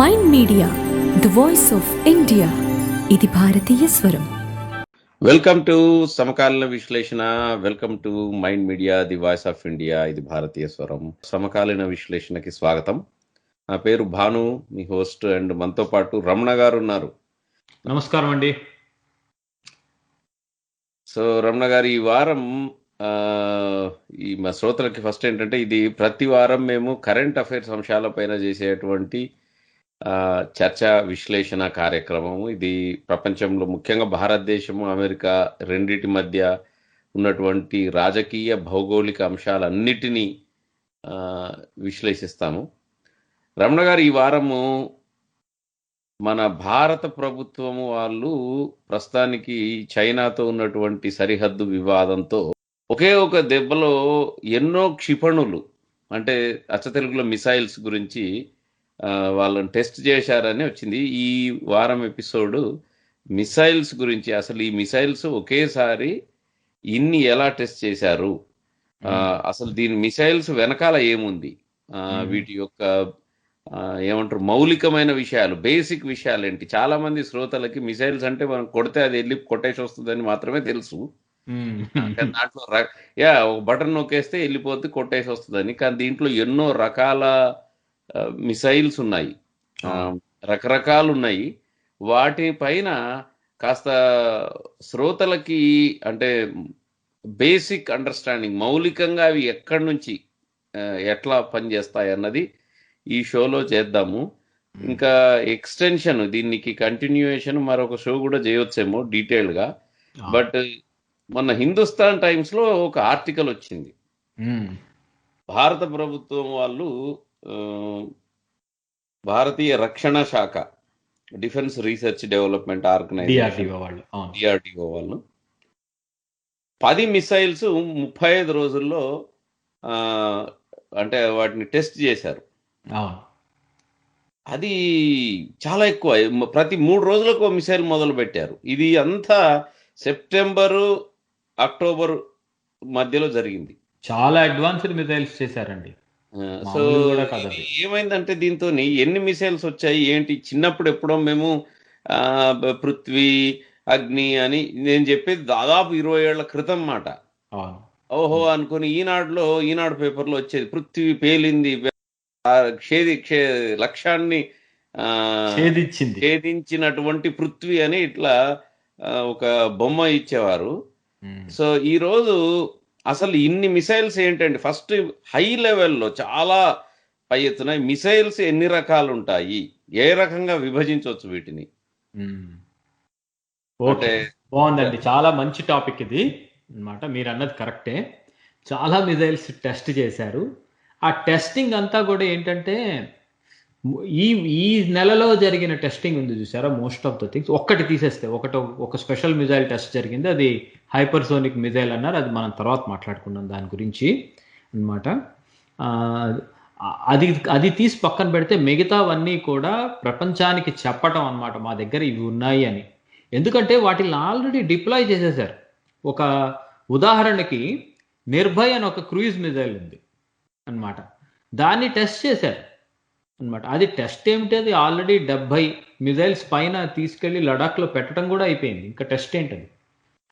Mind media, the voice of India. ఇది భారతీయ స్వరం. Welcome to సమకాలీన విశ్లేషణ. Welcome to mind media, the voice of India. ఇది భారతీయ స్వరం. సమకాలీన విశ్లేషణకి స్వాగతం. నా పేరు భాను, మీ హోస్ట్. అండ్ మనతో పాటు రమణ గారు ఉన్నారు. నమస్కారం అండి. సో రమణ గారు, ఈ వారం ఈ మా శ్రోతలకి ఫస్ట్ ఏంటంటే, ఇది ప్రతి వారం మేము కరెంట్ అఫైర్స్ అంశాలపైన చేసేటువంటి చర్చ విశ్లేషణ కార్యక్రమము. ఇది ప్రపంచంలో ముఖ్యంగా భారతదేశము అమెరికా రెండిటి మధ్య ఉన్నటువంటి రాజకీయ భౌగోళిక అంశాలన్నిటినీ విశ్లేషిస్తాము. రమణ గారు, ఈ వారము మన భారత ప్రభుత్వము వాళ్ళు ప్రస్తుతానికి చైనాతో ఉన్నటువంటి సరిహద్దు వివాదంతో ఒకే ఒక దెబ్బలో ఎన్నో క్షిపణులు, అంటే అచ్చ తెలుగులో మిసైల్స్ గురించి వాళ్ళని టెస్ట్ చేశారని వచ్చింది. ఈ వారం ఎపిసోడ్ మిసైల్స్ గురించి. అసలు ఈ మిసైల్స్ ఒకేసారి ఇన్ని ఎలా టెస్ట్ చేశారు, అసలు దీని మిసైల్స్ వెనకాల ఏముంది, వీటి యొక్క ఏమంటారు మౌలికమైన విషయాలు, బేసిక్ విషయాలు ఏంటి. చాలా మంది శ్రోతలకి మిసైల్స్ అంటే మనం కొడితే అది వెళ్ళి కొట్టేసి వస్తుందని మాత్రమే తెలుసు. దాంట్లో ఒక బటన్ నొక్కేస్తే వెళ్ళిపోతే కొట్టేసి వస్తుందని. కానీ దీంట్లో ఎన్నో రకాల మిసైల్స్ ఉన్నాయి, రకరకాలు ఉన్నాయి. వాటిపైన కాస్త శ్రోతలకి అంటే బేసిక్ అండర్స్టాండింగ్, మౌలికంగా అవి ఎక్కడి నుంచి ఎట్లా పనిచేస్తాయి అన్నది ఈ షోలో చేద్దాము. ఇంకా ఎక్స్టెన్షన్, దీనికి కంటిన్యూయేషన్ మరొక షో కూడా చేయొచ్చేమో డీటెయిల్గా. బట్ మొన్న హిందుస్థాన్ టైమ్స్ లో ఒక ఆర్టికల్ వచ్చింది. భారత ప్రభుత్వం వాళ్ళు భారతీయ రక్షణ శాఖ, defence research development organisation, DRDO వాళ్ళు 10 మిసైల్స్ 35 రోజుల్లో అంటే వాటిని టెస్ట్ చేశారు. అది చాలా ఎక్కువ. ప్రతి 3 రోజులకు మిసైల్ మొదలు పెట్టారు. ఇది అంతా సెప్టెంబరు అక్టోబర్ మధ్యలో జరిగింది. చాలా అడ్వాన్స్డ్ మిసైల్స్ చేశారండి. సో ఏమైందంటే, దీంతో ఎన్ని మిసైల్స్ వచ్చాయి ఏంటి, చిన్నప్పుడు ఎప్పుడో మేము పృథ్వీ, అగ్ని అని నేను చెప్పేది దాదాపు 20 ఏళ్ల క్రితం మాట. ఓహో అనుకుని ఈనాడు పేపర్లో వచ్చేది, పృథ్వీ పేలింది, లక్ష్యాన్ని ఛేదించినటువంటి పృథ్వీ అని ఇట్లా ఒక బొమ్మ ఇచ్చేవారు. సో ఈ రోజు అసలు ఇన్ని మిసైల్స్ ఏంటండి, ఫస్ట్ హై లెవెల్లో చాలా పై ఎత్తున మిసైల్స్ ఎన్ని రకాలు ఉంటాయి, ఏ రకంగా విభజించవచ్చు వీటిని? బాగుందండి, చాలా మంచి టాపిక్ ఇది అన్నమాట. మీరు అన్నది కరెక్టే. చాలా మిసైల్స్ టెస్ట్ చేశారు. ఆ టెస్టింగ్ అంతా కూడా ఏంటంటే, ఈ నెలలో జరిగిన టెస్టింగ్ ఉంది చూసారా, మోస్ట్ ఆఫ్ ద థింగ్స్ ఒక్కటి తీసేస్తే ఒక స్పెషల్ మిజైల్ టెస్ట్ జరిగింది. అది హైపర్సోనిక్ మిజైల్ అన్నారు. అది మనం తర్వాత మాట్లాడుకున్నాం దాని గురించి అన్నమాట. అది తీసి పక్కన పెడితే మిగతావన్నీ కూడా ప్రపంచానికి చెప్పటం అన్నమాట, మా దగ్గర ఇవి ఉన్నాయి అని. ఎందుకంటే వాటిని ఆల్రెడీ డిప్లాయ్ చేసేసారు. ఒక ఉదాహరణకి నిర్భయ్ అని ఒక క్రూయిజ్ మిజైల్ ఉంది అన్నమాట, దాన్ని టెస్ట్ చేశారు అనమాట. అది టెస్ట్ ఏమిటి, అది ఆల్రెడీ 70 మిజైల్స్ పైన తీసుకెళ్లి లడాఖ్లో పెట్టడం కూడా అయిపోయింది. ఇంకా టెస్ట్ ఏంటది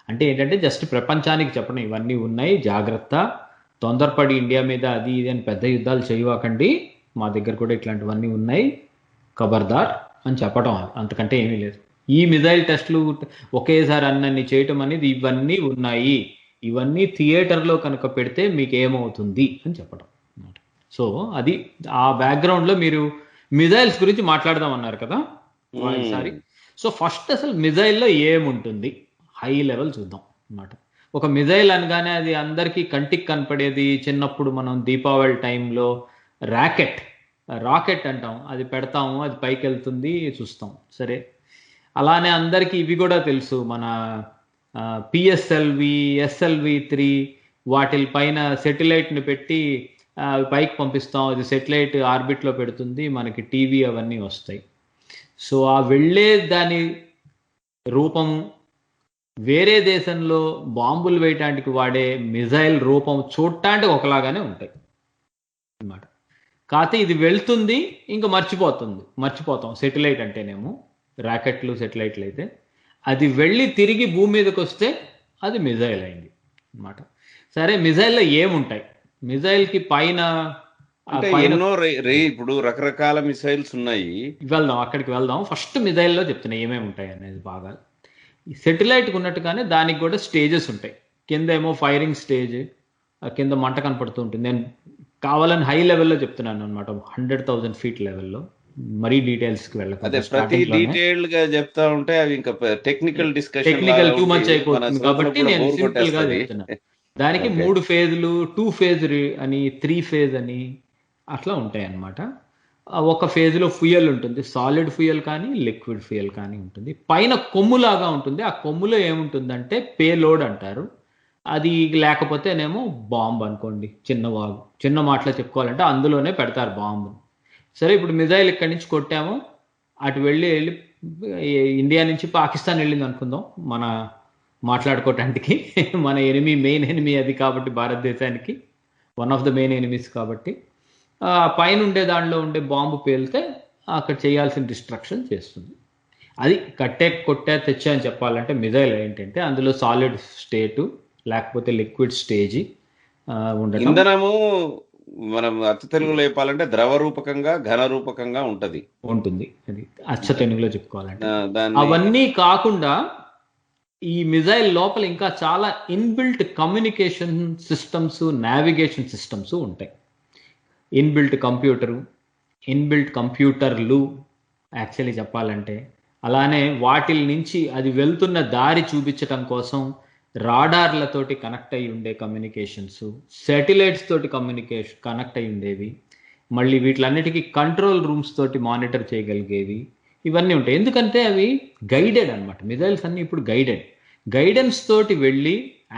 అంటే ఏంటంటే, జస్ట్ ప్రపంచానికి చెప్పడం ఇవన్నీ ఉన్నాయి, జాగ్రత్త, తొందరపడి ఇండియా మీద అది ఇది అని పెద్ద యుద్ధాలు చేయవాకండి, మా దగ్గర కూడా ఇట్లాంటివన్నీ ఉన్నాయి, ఖబర్దార్ అని చెప్పడం, అంతకంటే ఏమీ లేదు. ఈ మిజైల్ టెస్ట్లు ఒకేసారి అన్నీ చేయటం అనేది, ఇవన్నీ ఉన్నాయి, ఇవన్నీ థియేటర్లో కనుక పెడితే మీకు ఏమవుతుంది అని చెప్పడం. సో అది ఆ బ్యాక్గ్రౌండ్లో మీరు మిజైల్స్ గురించి మాట్లాడదాం అన్నారు కదా ఈసారి. సో ఫస్ట్ అసలు మిజైల్లో ఏముంటుంది, హై లెవెల్ చూద్దాం అన్నమాట. ఒక మిజైల్ అనగానే అది అందరికీ కంటికి కనపడేది, చిన్నప్పుడు మనం దీపావళి టైంలో రాకెట్ అంటాం, అది పెడతాము, అది పైకి వెళ్తుంది, చూస్తాం. సరే, అలానే అందరికీ ఇవి కూడా తెలుసు, మన పిఎస్ఎల్వి, SLV-3 వాటి పైన సెటిలైట్ని పెట్టి పైకి పంపిస్తాం, అది సెటిలైట్ ఆర్బిట్లో పెడుతుంది, మనకి టీవీ అవన్నీ వస్తాయి. సో ఆ వెళ్ళే దాని రూపం వేరే దేశంలో బాంబులు వేయటానికి వాడే మిజైల్ రూపం చూడటానికి ఒకలాగానే ఉంటాయి అన్నమాట. కాకపోతే ఇది వెళ్తుంది ఇంకా మర్చిపోతాం. సెటిలైట్ అంటేనేమో రాకెట్లు సెటిలైట్లు అయితే అది వెళ్ళి తిరిగి భూమి మీదకి వస్తే అది మిజైల్ అయింది అన్నమాట. సరే, మిజైల్లో ఏముంటాయి? మిజైల్కి పైన అంటే ఎన్నో ఇప్పుడు రకరకాల మిసైల్స్ ఉన్నాయి. అక్కడికి వెళ్దాం. ఫస్ట్ మిజైల్లో చెప్తున్నా ఏమేమి ఉంటాయి అనేది. బాగా ఈ సెటిలైట్కి ఉన్నట్టుగానే దానికి కూడా స్టేజెస్ ఉంటాయి. కింద ఏమో ఫైరింగ్ స్టేజ్, కింద మంట కనపడుతూ ఉంటుంది. నేను కావాలని హై లెవెల్లో చెప్తున్నాను అనమాట, 100,000 ఫీట్ లెవెల్లో. మరీ డీటెయిల్స్కి అదే వెళ్ళకుండా ప్రతి డీటెయిల్డ్ గా చెప్తా ఉంటే అవి ఇంకా technical discussion technical too much అయిపోతుంది కాబట్టి నేను సింపుల్ గా చెప్తున్నా. దానికి 3 ఫేజ్లు, 2 ఫేజ్ అని, 3 ఫేజ్ అని అట్లా ఉంటాయి అన్నమాట. ఒక ఫేజ్ లో ఫ్యూయల్ ఉంటుంది, సాలిడ్ ఫ్యూయల్ కానీ లిక్విడ్ ఫ్యూయల్ కానీ ఉంటుంది. పైన కొమ్ములాగా ఉంటుంది. ఆ కొమ్ములో ఏముంటుందంటే పేలోడ్ అంటారు. అది లేకపోతేనేమో బాంబ్ అనుకోండి, చిన్న మాటలో చెప్పుకోవాలంటే అందులోనే పెడతారు బాంబు. సరే, ఇప్పుడు మిజైల్ ఇక్కడి నుంచి కొట్టాము, అటు వెళ్ళి ఇండియా నుంచి పాకిస్తాన్ వెళ్ళింది అనుకుందాం మన మాట్లాడుకోవటానికి. మన మెయిన్ ఎనిమీ అది కాబట్టి, భారతదేశానికి one of the main enemies కాబట్టి పైన ఉండే దానిలో ఉండే బాంబు పేలితే అక్కడ చేయాల్సిన డిస్ట్రక్షన్ చేస్తుంది. అది కొట్టే తెచ్చా అని చెప్పాలంటే మిజైల్ ఏంటంటే అందులో సాలిడ్ స్టేటు లేకపోతే లిక్విడ్ స్టేజీ ఉండటం. ఇంధనము మనం అచ్చ తెలుగులో చెప్పాలంటే ద్రవ రూపకంగా, ఘన రూపకంగా ఉంటుంది. అది అచ్చ తెలుగులో చెప్పుకోవాలంటే. అవన్నీ కాకుండా ఈ మిజైల్ లోపల ఇంకా చాలా inbuilt communication systems, navigation systems ఉంటాయి. ఇన్బిల్ట్ కంప్యూటర్లు యాక్చువల్లీ చెప్పాలంటే. అలానే వాటిల్ నుంచి అది వెళ్తున్న దారి చూపించటం కోసం రాడార్లతోటి కనెక్ట్ అయి ఉండే కమ్యూనికేషన్స్, శాటిలైట్స్ తోటి కనెక్ట్ అయి ఉండేవి. మళ్ళీ వీటిలన్నిటికీ కంట్రోల్ రూమ్స్ తోటి మానిటర్ చేయగలిగేవి. ఇవన్నీ ఉంటాయి. ఎందుకంటే అవి గైడెడ్ అనమాట. మిజైల్స్ అన్నీ ఇప్పుడు గైడెన్స్ తోటి వెళ్ళి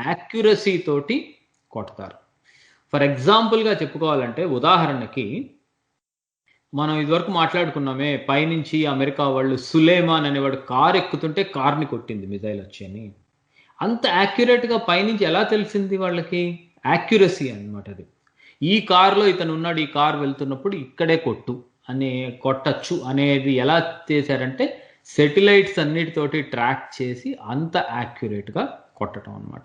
యాక్యురసీ తోటి కొడతారు. ఫర్ ఎగ్జాంపుల్గా చెప్పుకోవాలంటే, ఉదాహరణకి మనం ఇదివరకు మాట్లాడుకున్నామే, పైనుంచి అమెరికా వాళ్ళు సులేమాన్ అనేవాడు కారు ఎక్కుతుంటే కార్ని కొట్టింది మిజైల్ వచ్చి అని. అంత యాక్యురేట్గా పైనుంచి ఎలా తెలిసింది వాళ్ళకి? యాక్యురసీ అనమాట అది. ఈ కారులో ఇతను ఉన్నాడు, ఈ కారు వెళ్తున్నప్పుడు ఇక్కడే కొట్టచ్చు అనేది ఎలా చేశారంటే సెటిలైట్స్ అన్నిటితోటి ట్రాక్ చేసి అంత యాక్యురేట్గా కొట్టడం అనమాట.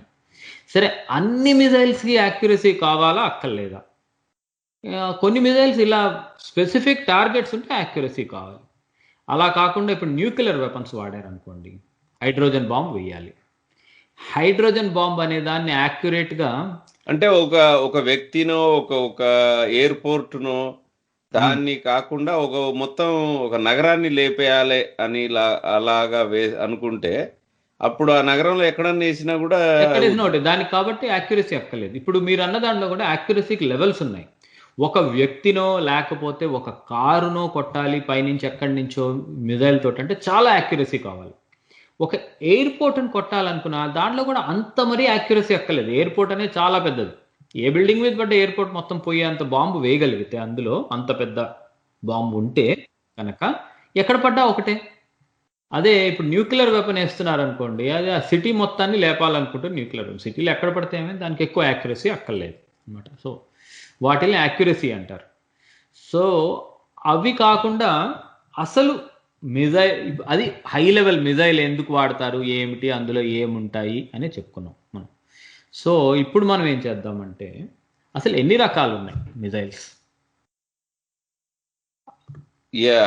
సరే, అన్ని మిజైల్స్కి యాక్యురసీ కావాలా అక్కర్లేదా? కొన్ని మిజైల్స్ ఇలా స్పెసిఫిక్ టార్గెట్స్ ఉంటే యాక్యురసీ కావాలి. అలా కాకుండా ఇప్పుడు న్యూక్లియర్ వెపన్స్ వాడారనుకోండి, హైడ్రోజన్ బాంబ్ వేయాలి. హైడ్రోజన్ బాంబ్ అనే దాన్ని యాక్యురేట్గా అంటే ఒక వ్యక్తినో ఒక ఎయిర్పోర్ట్నో దాన్ని కాకుండా మొత్తం ఒక నగరాన్ని లేపేయాలి అని అలాగా అనుకుంటే అప్పుడు ఆ నగరంలో ఎక్కడన్నా వేసినా కూడా దానికి కాబట్టి యాక్యురసీ అక్కర్లేదు. ఇప్పుడు మీరు అన్న దాంట్లో కూడా యాక్యురసీకి లెవెల్స్ ఉన్నాయి. ఒక వ్యక్తినో లేకపోతే ఒక కారునో కొట్టాలి పైనుంచి ఎక్కడి నుంచో మిజైల్ తోటి అంటే చాలా యాక్యురసీ కావాలి. ఒక ఎయిర్పోర్ట్ని కొట్టాలనుకున్నా దాంట్లో కూడా అంత మరీ యాక్యురసీ అక్కర్లేదు. ఎయిర్పోర్ట్ అనేది చాలా పెద్దది. ఏ బిల్డింగ్ మీద పడ్డ ఎయిర్పోర్ట్ మొత్తం పోయే అంత బాంబు వేయగలిగితే, అందులో అంత పెద్ద బాంబు ఉంటే కనుక ఎక్కడ పడ్డా ఒకటే. అదే ఇప్పుడు న్యూక్లియర్ వెపన్ వేస్తున్నారు అనుకోండి, అది ఆ సిటీ మొత్తాన్ని లేపాలనుకుంటే న్యూక్లియర్ సిటీలు ఎక్కడ పడితే ఏమైనా దానికి ఎక్కువ యాక్యురసీ అక్కర్లేదు అనమాట. సో వాటిని యాక్యురసీ అంటారు. సో అవి కాకుండా అసలు మిజైల్, అది హై లెవెల్ మిజైల్ ఎందుకు వాడతారు, ఏమిటి, అందులో ఏముంటాయి అని చెప్పుకున్నాం మనం. సో ఇప్పుడు మనం ఏం చేద్దామంటే అసలు ఎన్ని రకాలు ఉన్నాయి మిజైల్స్,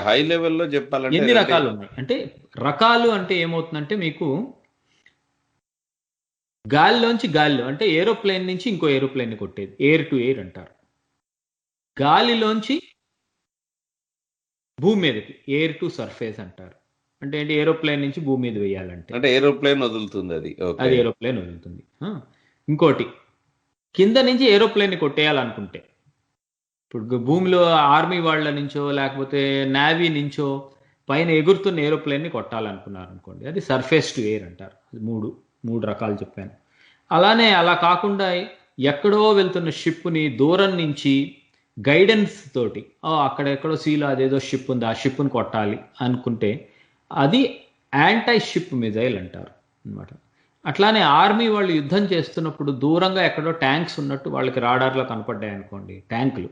హై లెవెల్లో చెప్పాలంటే ఎన్ని రకాలు ఉన్నాయి అంటే, రకాలు అంటే ఏమవుతుందంటే మీకు గాల్లో అంటే ఏరోప్లేన్ నుంచి ఇంకో ఏరోప్లేన్ కొట్టేది ఎయిర్ టు ఎయిర్ అంటారు. గాలిలోంచి భూమి మీదకి ఎయిర్ టు సర్ఫేస్ అంటారు. అంటే ఏంటి, ఏరోప్లేన్ నుంచి భూమి మీద వేయాలంటే అంటే ఏరోప్లేన్ వదులుతుంది, అది ఏరోప్లేన్ వదులుతుంది. ఇంకోటి కింద నుంచి ఏరోప్లేన్ కొట్టేయాలనుకుంటే, ఇప్పుడు భూమిలో ఆర్మీ వాళ్ళ నుంచో లేకపోతే నేవీ నుంచో పైన ఎగురుతున్న ఏరోప్లేన్ని కొట్టాలనుకున్నారు అనుకోండి, అది సర్ఫేస్ టు ఎయిర్ అంటారు. మూడు రకాలు చెప్పాను. అలానే అలా కాకుండా ఎక్కడో వెళ్తున్న షిప్ని దూరం నుంచి గైడెన్స్ తోటి అక్కడెక్కడో సీలో అదేదో షిప్ ఉంది, ఆ షిప్ని కొట్టాలి అనుకుంటే అది యాంటై షిప్ మిజైల్ అంటారు అనమాట. అట్లానే ఆర్మీ వాళ్ళు యుద్ధం చేస్తున్నప్పుడు దూరంగా ఎక్కడో ట్యాంక్స్ ఉన్నట్టు వాళ్ళకి రాడార్లో కనపడ్డాయి అనుకోండి, ట్యాంకులు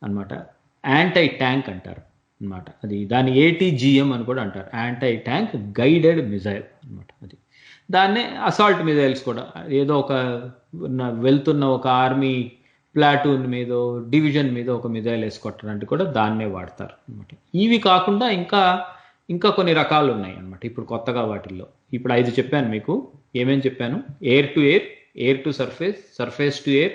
అనమాట, యాంటై ట్యాంక్ అంటారు అనమాట. అది దాన్ని ATGM అని కూడా అంటారు, యాంటై ట్యాంక్ గైడెడ్ మిజైల్ అనమాట. అది దాన్నే అసాల్ట్ మిజైల్స్ కూడా, ఏదో ఒక వెళ్తున్న ఒక ఆర్మీ ప్లాటూన్ మీద డివిజన్ మీద ఒక మిజైల్ వేసుకొట్టడానికి కూడా దాన్నే వాడతారు అనమాట. ఇవి కాకుండా ఇంకా కొన్ని రకాలు ఉన్నాయి అనమాట ఇప్పుడు కొత్తగా వాటిల్లో. ఇప్పుడు 5 చెప్పాను మీకు. ఏమేం చెప్పాను? Air to air, air to surface, surface to air,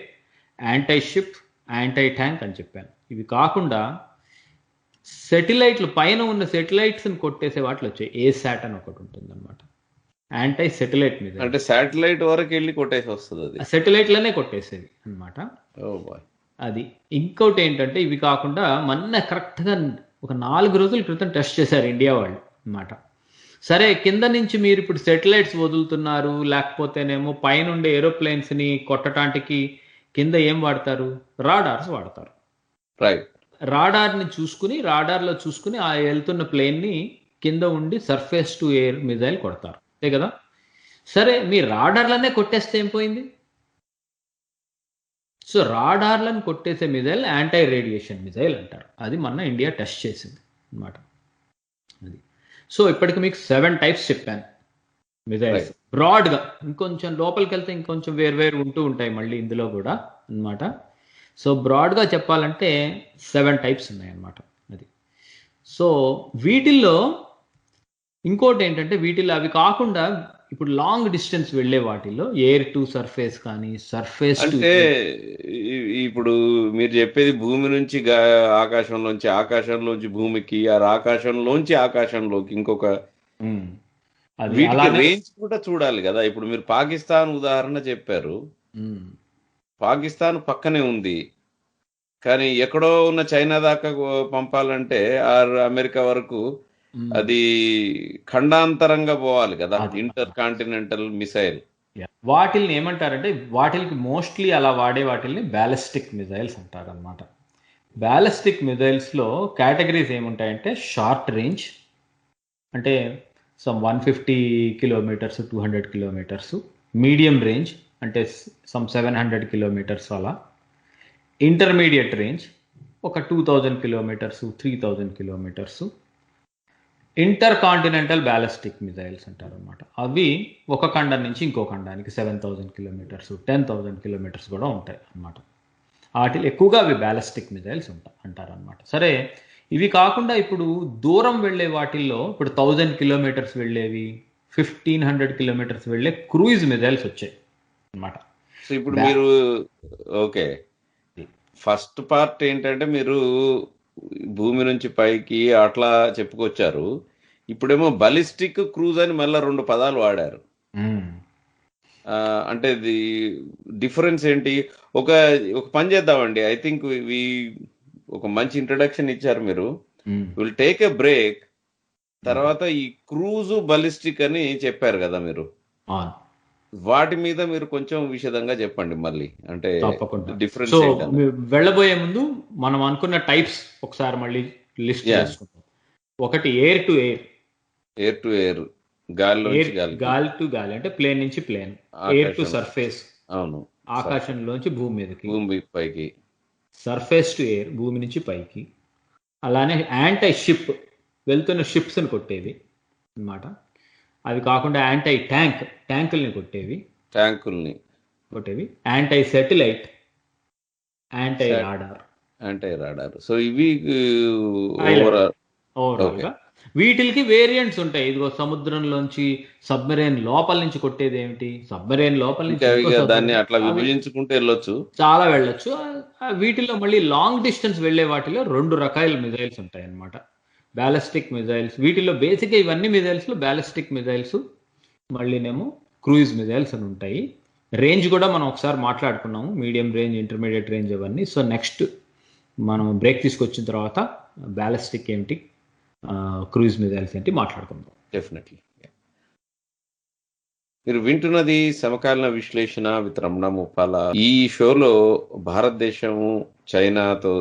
anti ship, anti tank అని చెప్పాను. ఇవి కాకుండా సెటిలైట్లు, పైన ఉన్న సెటిలైట్స్ని కొట్టేసే వాటిలో వచ్చాయి. ఏసాట్ అని ఒకటి ఉంటుంది అనమాట, యాంటై సెటిలైట్ మీద. అంటే శాటిలైట్ వరకు వెళ్ళి కొట్టేసి వస్తుంది అది, సెటిలైట్లనే కొట్టేసేది అనమాట. ఓ బాయ్. అది. ఇంకోటి ఏంటంటే ఇవి కాకుండా మొన్న కరెక్ట్గా ఒక 4 రోజుల క్రితం టెస్ట్ చేశారు ఇండియా వాళ్ళు అనమాట. సరే, కింద నుంచి మీరు ఇప్పుడు సెటిలైట్స్ వదులుతున్నారు, లేకపోతేనేమో పైనుండే ఏరోప్లేన్స్ని కొట్టడానికి కింద ఏం వాడతారు? రాడార్స్ వాడతారు. రైట్. రాడార్ని చూసుకుని, రాడార్లో చూసుకుని ఆ వెళ్తున్న ప్లేన్ని కింద ఉండి సర్ఫేస్ టు ఎయిర్ మిజైల్ కొడతారు, అంతే కదా? సరే, మీ రాడార్లనే కొట్టేస్తే ఏం పోయింది? సో రాడార్లను కొట్టేసే మిజైల్ యాంటై రేడియేషన్ మిజైల్ అంటారు. అది మన ఇండియా టెస్ట్ చేసింది అనమాట. అది. సో ఇప్పటికి మీకు 7 టైప్స్ చెప్పాను మిజైల్స్ బ్రాడ్గా. ఇంకొంచెం లోపలికి వెళ్తే ఇంకొంచెం వేరు ఉంటూ ఉంటాయి మళ్ళీ ఇందులో కూడా అనమాట. సో బ్రాడ్గా చెప్పాలంటే 7 టైప్స్ ఉన్నాయి అన్నమాట. అది. సో వీటిల్లో ఇంకోటి ఏంటంటే, వీటిల్లో అవి కాకుండా ఇప్పుడు లాంగ్ డిస్టెన్స్ వెళ్ళే వాటిల్లో ఎయిర్ టు సర్ఫేస్ కానీ, సర్ఫేస్ అంటే ఇప్పుడు మీరు చెప్పేది భూమి నుంచి ఆకాశంలోంచి, ఆకాశంలోంచి భూమికి, ఆ ఆకాశంలోంచి ఆకాశంలోకి ఇంకొక రేంజ్ కూడా చూడాలి కదా. ఇప్పుడు మీరు పాకిస్తాన్ ఉదాహరణ చెప్పారు. పాకిస్తాన్ పక్కనే ఉంది, కానీ ఎక్కడో ఉన్న చైనా దాకా పంపాలంటే అమెరికా వరకు అది ఖండాంతరంగా పోవాలి కదా, ఇంటర్ కాంటినెంటల్ మిసైల్. వాటిల్ని ఏమంటారంటే, వాటికి మోస్ట్లీ అలా వాడే వాటిల్ని బ్యాలిస్టిక్ మిజైల్స్ అంటారు అనమాట. బ్యాలిస్టిక్ మిజైల్స్ లో కేటగిరీస్ ఏముంటాయంటే, షార్ట్ రేంజ్ అంటే some 150 kilometres, 200 kilometres. Medium range అంటే సమ్ 700 కిలోమీటర్స్ అలా. ఇంటర్మీడియట్ రేంజ్ ఒక 2000 kilometres, 3000 kilometres. Inter continental ballistic missiles అంటారు అనమాట. అవి ఒక ఖండం నుంచి ఇంకో ఖండానికి 7000 కిలోమీటర్స్, 10,000 కిలోమీటర్స్ కూడా ఉంటాయి అన్నమాట. వాటిలో ఎక్కువగా అవి బ్యాలిస్టిక్ మిజైల్స్ అంటారు అనమాట. సరే, ఇవి కాకుండా ఇప్పుడు దూరం వెళ్ళే వాటిల్లో ఇప్పుడు 1000 కిలోమీటర్స్ వెళ్ళేవి, 1500 కిలోమీటర్స్ వెళ్ళే క్రూయిజ్ మిజైల్స్ వచ్చాయి అన్నమాట. సో ఇప్పుడు మీరు ఓకే, ఫస్ట్ పార్ట్ ఏంటంటే మీరు భూమి నుంచి పైకి అట్లా చెప్పుకొచ్చారు. ఇప్పుడేమో బలిస్టిక్, క్రూజ్ అని మళ్ళీ 2 పదాలు వాడారు. అంటే డిఫరెన్స్ ఏంటి? ఒక పని చేద్దామండి. ఐ థింక్ ఒక మంచి ఇంట్రడక్షన్ ఇచ్చారు మీరు. Will take a break. తర్వాత ఈ క్రూజ్, బలిస్టిక్ అని చెప్పారు కదా మీరు, వాటి మీద మీరు కొంచెం విషదంగా చెప్పండి మళ్ళీ. అంటే డిఫరెన్స్ వెళ్ళబోయే ముందు మనం అనుకున్న టైప్స్ ఒకసారి మళ్ళీ లిస్ట్ చేసుకుంటాం. ఒకటి air to air. Air to air, గాలి టు గాలి అంటే ప్లేన్ నుంచి ప్లేన్. ఎయిర్ టు సర్ఫేస్, అవును, ఆకాశంలోంచి భూమి మీదకి, భూమి పైకి. సర్ఫేస్ టు ఎయిర్, భూమి నుంచి పైకి. అలానే యాంటై షిప్, వెళ్తున్న షిప్స్ని కొట్టేవి అన్నమాట. అవి కాకుండా యాంటై ట్యాంక్, ట్యాంకుల్ని కొట్టేవి. Anti satellite, anti radar. So ఇవి ఓవరాల్ గా వీటికి వేరియంట్స్ ఉంటాయి. ఇదిగో సముద్రంలోంచి సబ్మెరైన్ లోపల నుంచి కొట్టేది ఏమిటి, సబ్మెరైన్ లోపల నుంచి దాన్ని అట్లా విభజించుకుంటూ వెళ్ళొచ్చు, చాలా వెళ్ళొచ్చు. వీటిలో మళ్ళీ లాంగ్ డిస్టెన్స్ వెళ్లే వాటిలో 2 రకాల మిజైల్స్ ఉంటాయి అన్నమాట. బ్యాలిస్టిక్ మిజైల్స్, వీటిల్లో బేసిక్గా ఇవన్నీ మిజైల్స్లో బ్యాలిస్టిక్ మిజైల్స్, మళ్ళీనేమో క్రూయిజ్ మిజైల్స్ అని ఉంటాయి. రేంజ్ కూడా మనం ఒకసారి మాట్లాడుకున్నాము, మీడియం రేంజ్, ఇంటర్మీడియట్ రేంజ్ అవన్నీ. సో నెక్స్ట్ మనం బ్రేక్ తీసుకొచ్చిన తర్వాత బ్యాలిస్టిక్ ఏమిటి, క్రూయిజ్ మిజైల్స్ ఏంటి మాట్లాడుకుందాం. డెఫినెట్లీ. మీరు వింటున్నది సమకాలీన విశ్లేషణ విత్ రమణ ముప్పాల. ఈ షోలో భారతదేశము చైనాతో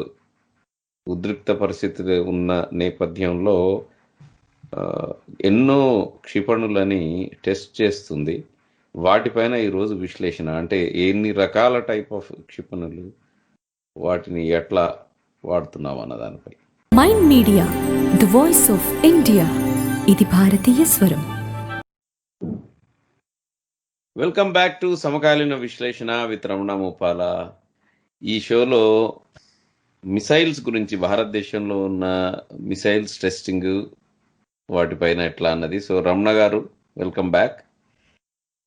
ఉద్రిక్త పరిస్థితులు ఉన్న నేపథ్యంలో ఎన్నో క్షిపణులని టెస్ట్ చేస్తుంది. వాటిపైన ఈరోజు విశ్లేషణ. అంటే ఎన్ని రకాల టైప్ ఆఫ్ క్షిపణులు, వాటిని ఎట్లా వాడుతున్నాం అన్న దానిపై. Mind media, the voice of India. ఇది భారతీయ స్వరం. వెల్కమ్ బ్యాక్ టు సమకాలీన విశ్లేషణ విత్ రమణ మోపాల. ఈ షోలో మిసైల్స్ గురించి, భారతదేశంలో ఉన్న మిసైల్స్ టెస్టింగ్ వాటిపైన ఎట్లా అన్నది. సో రమణ గారు, వెల్కమ్ బ్యాక్.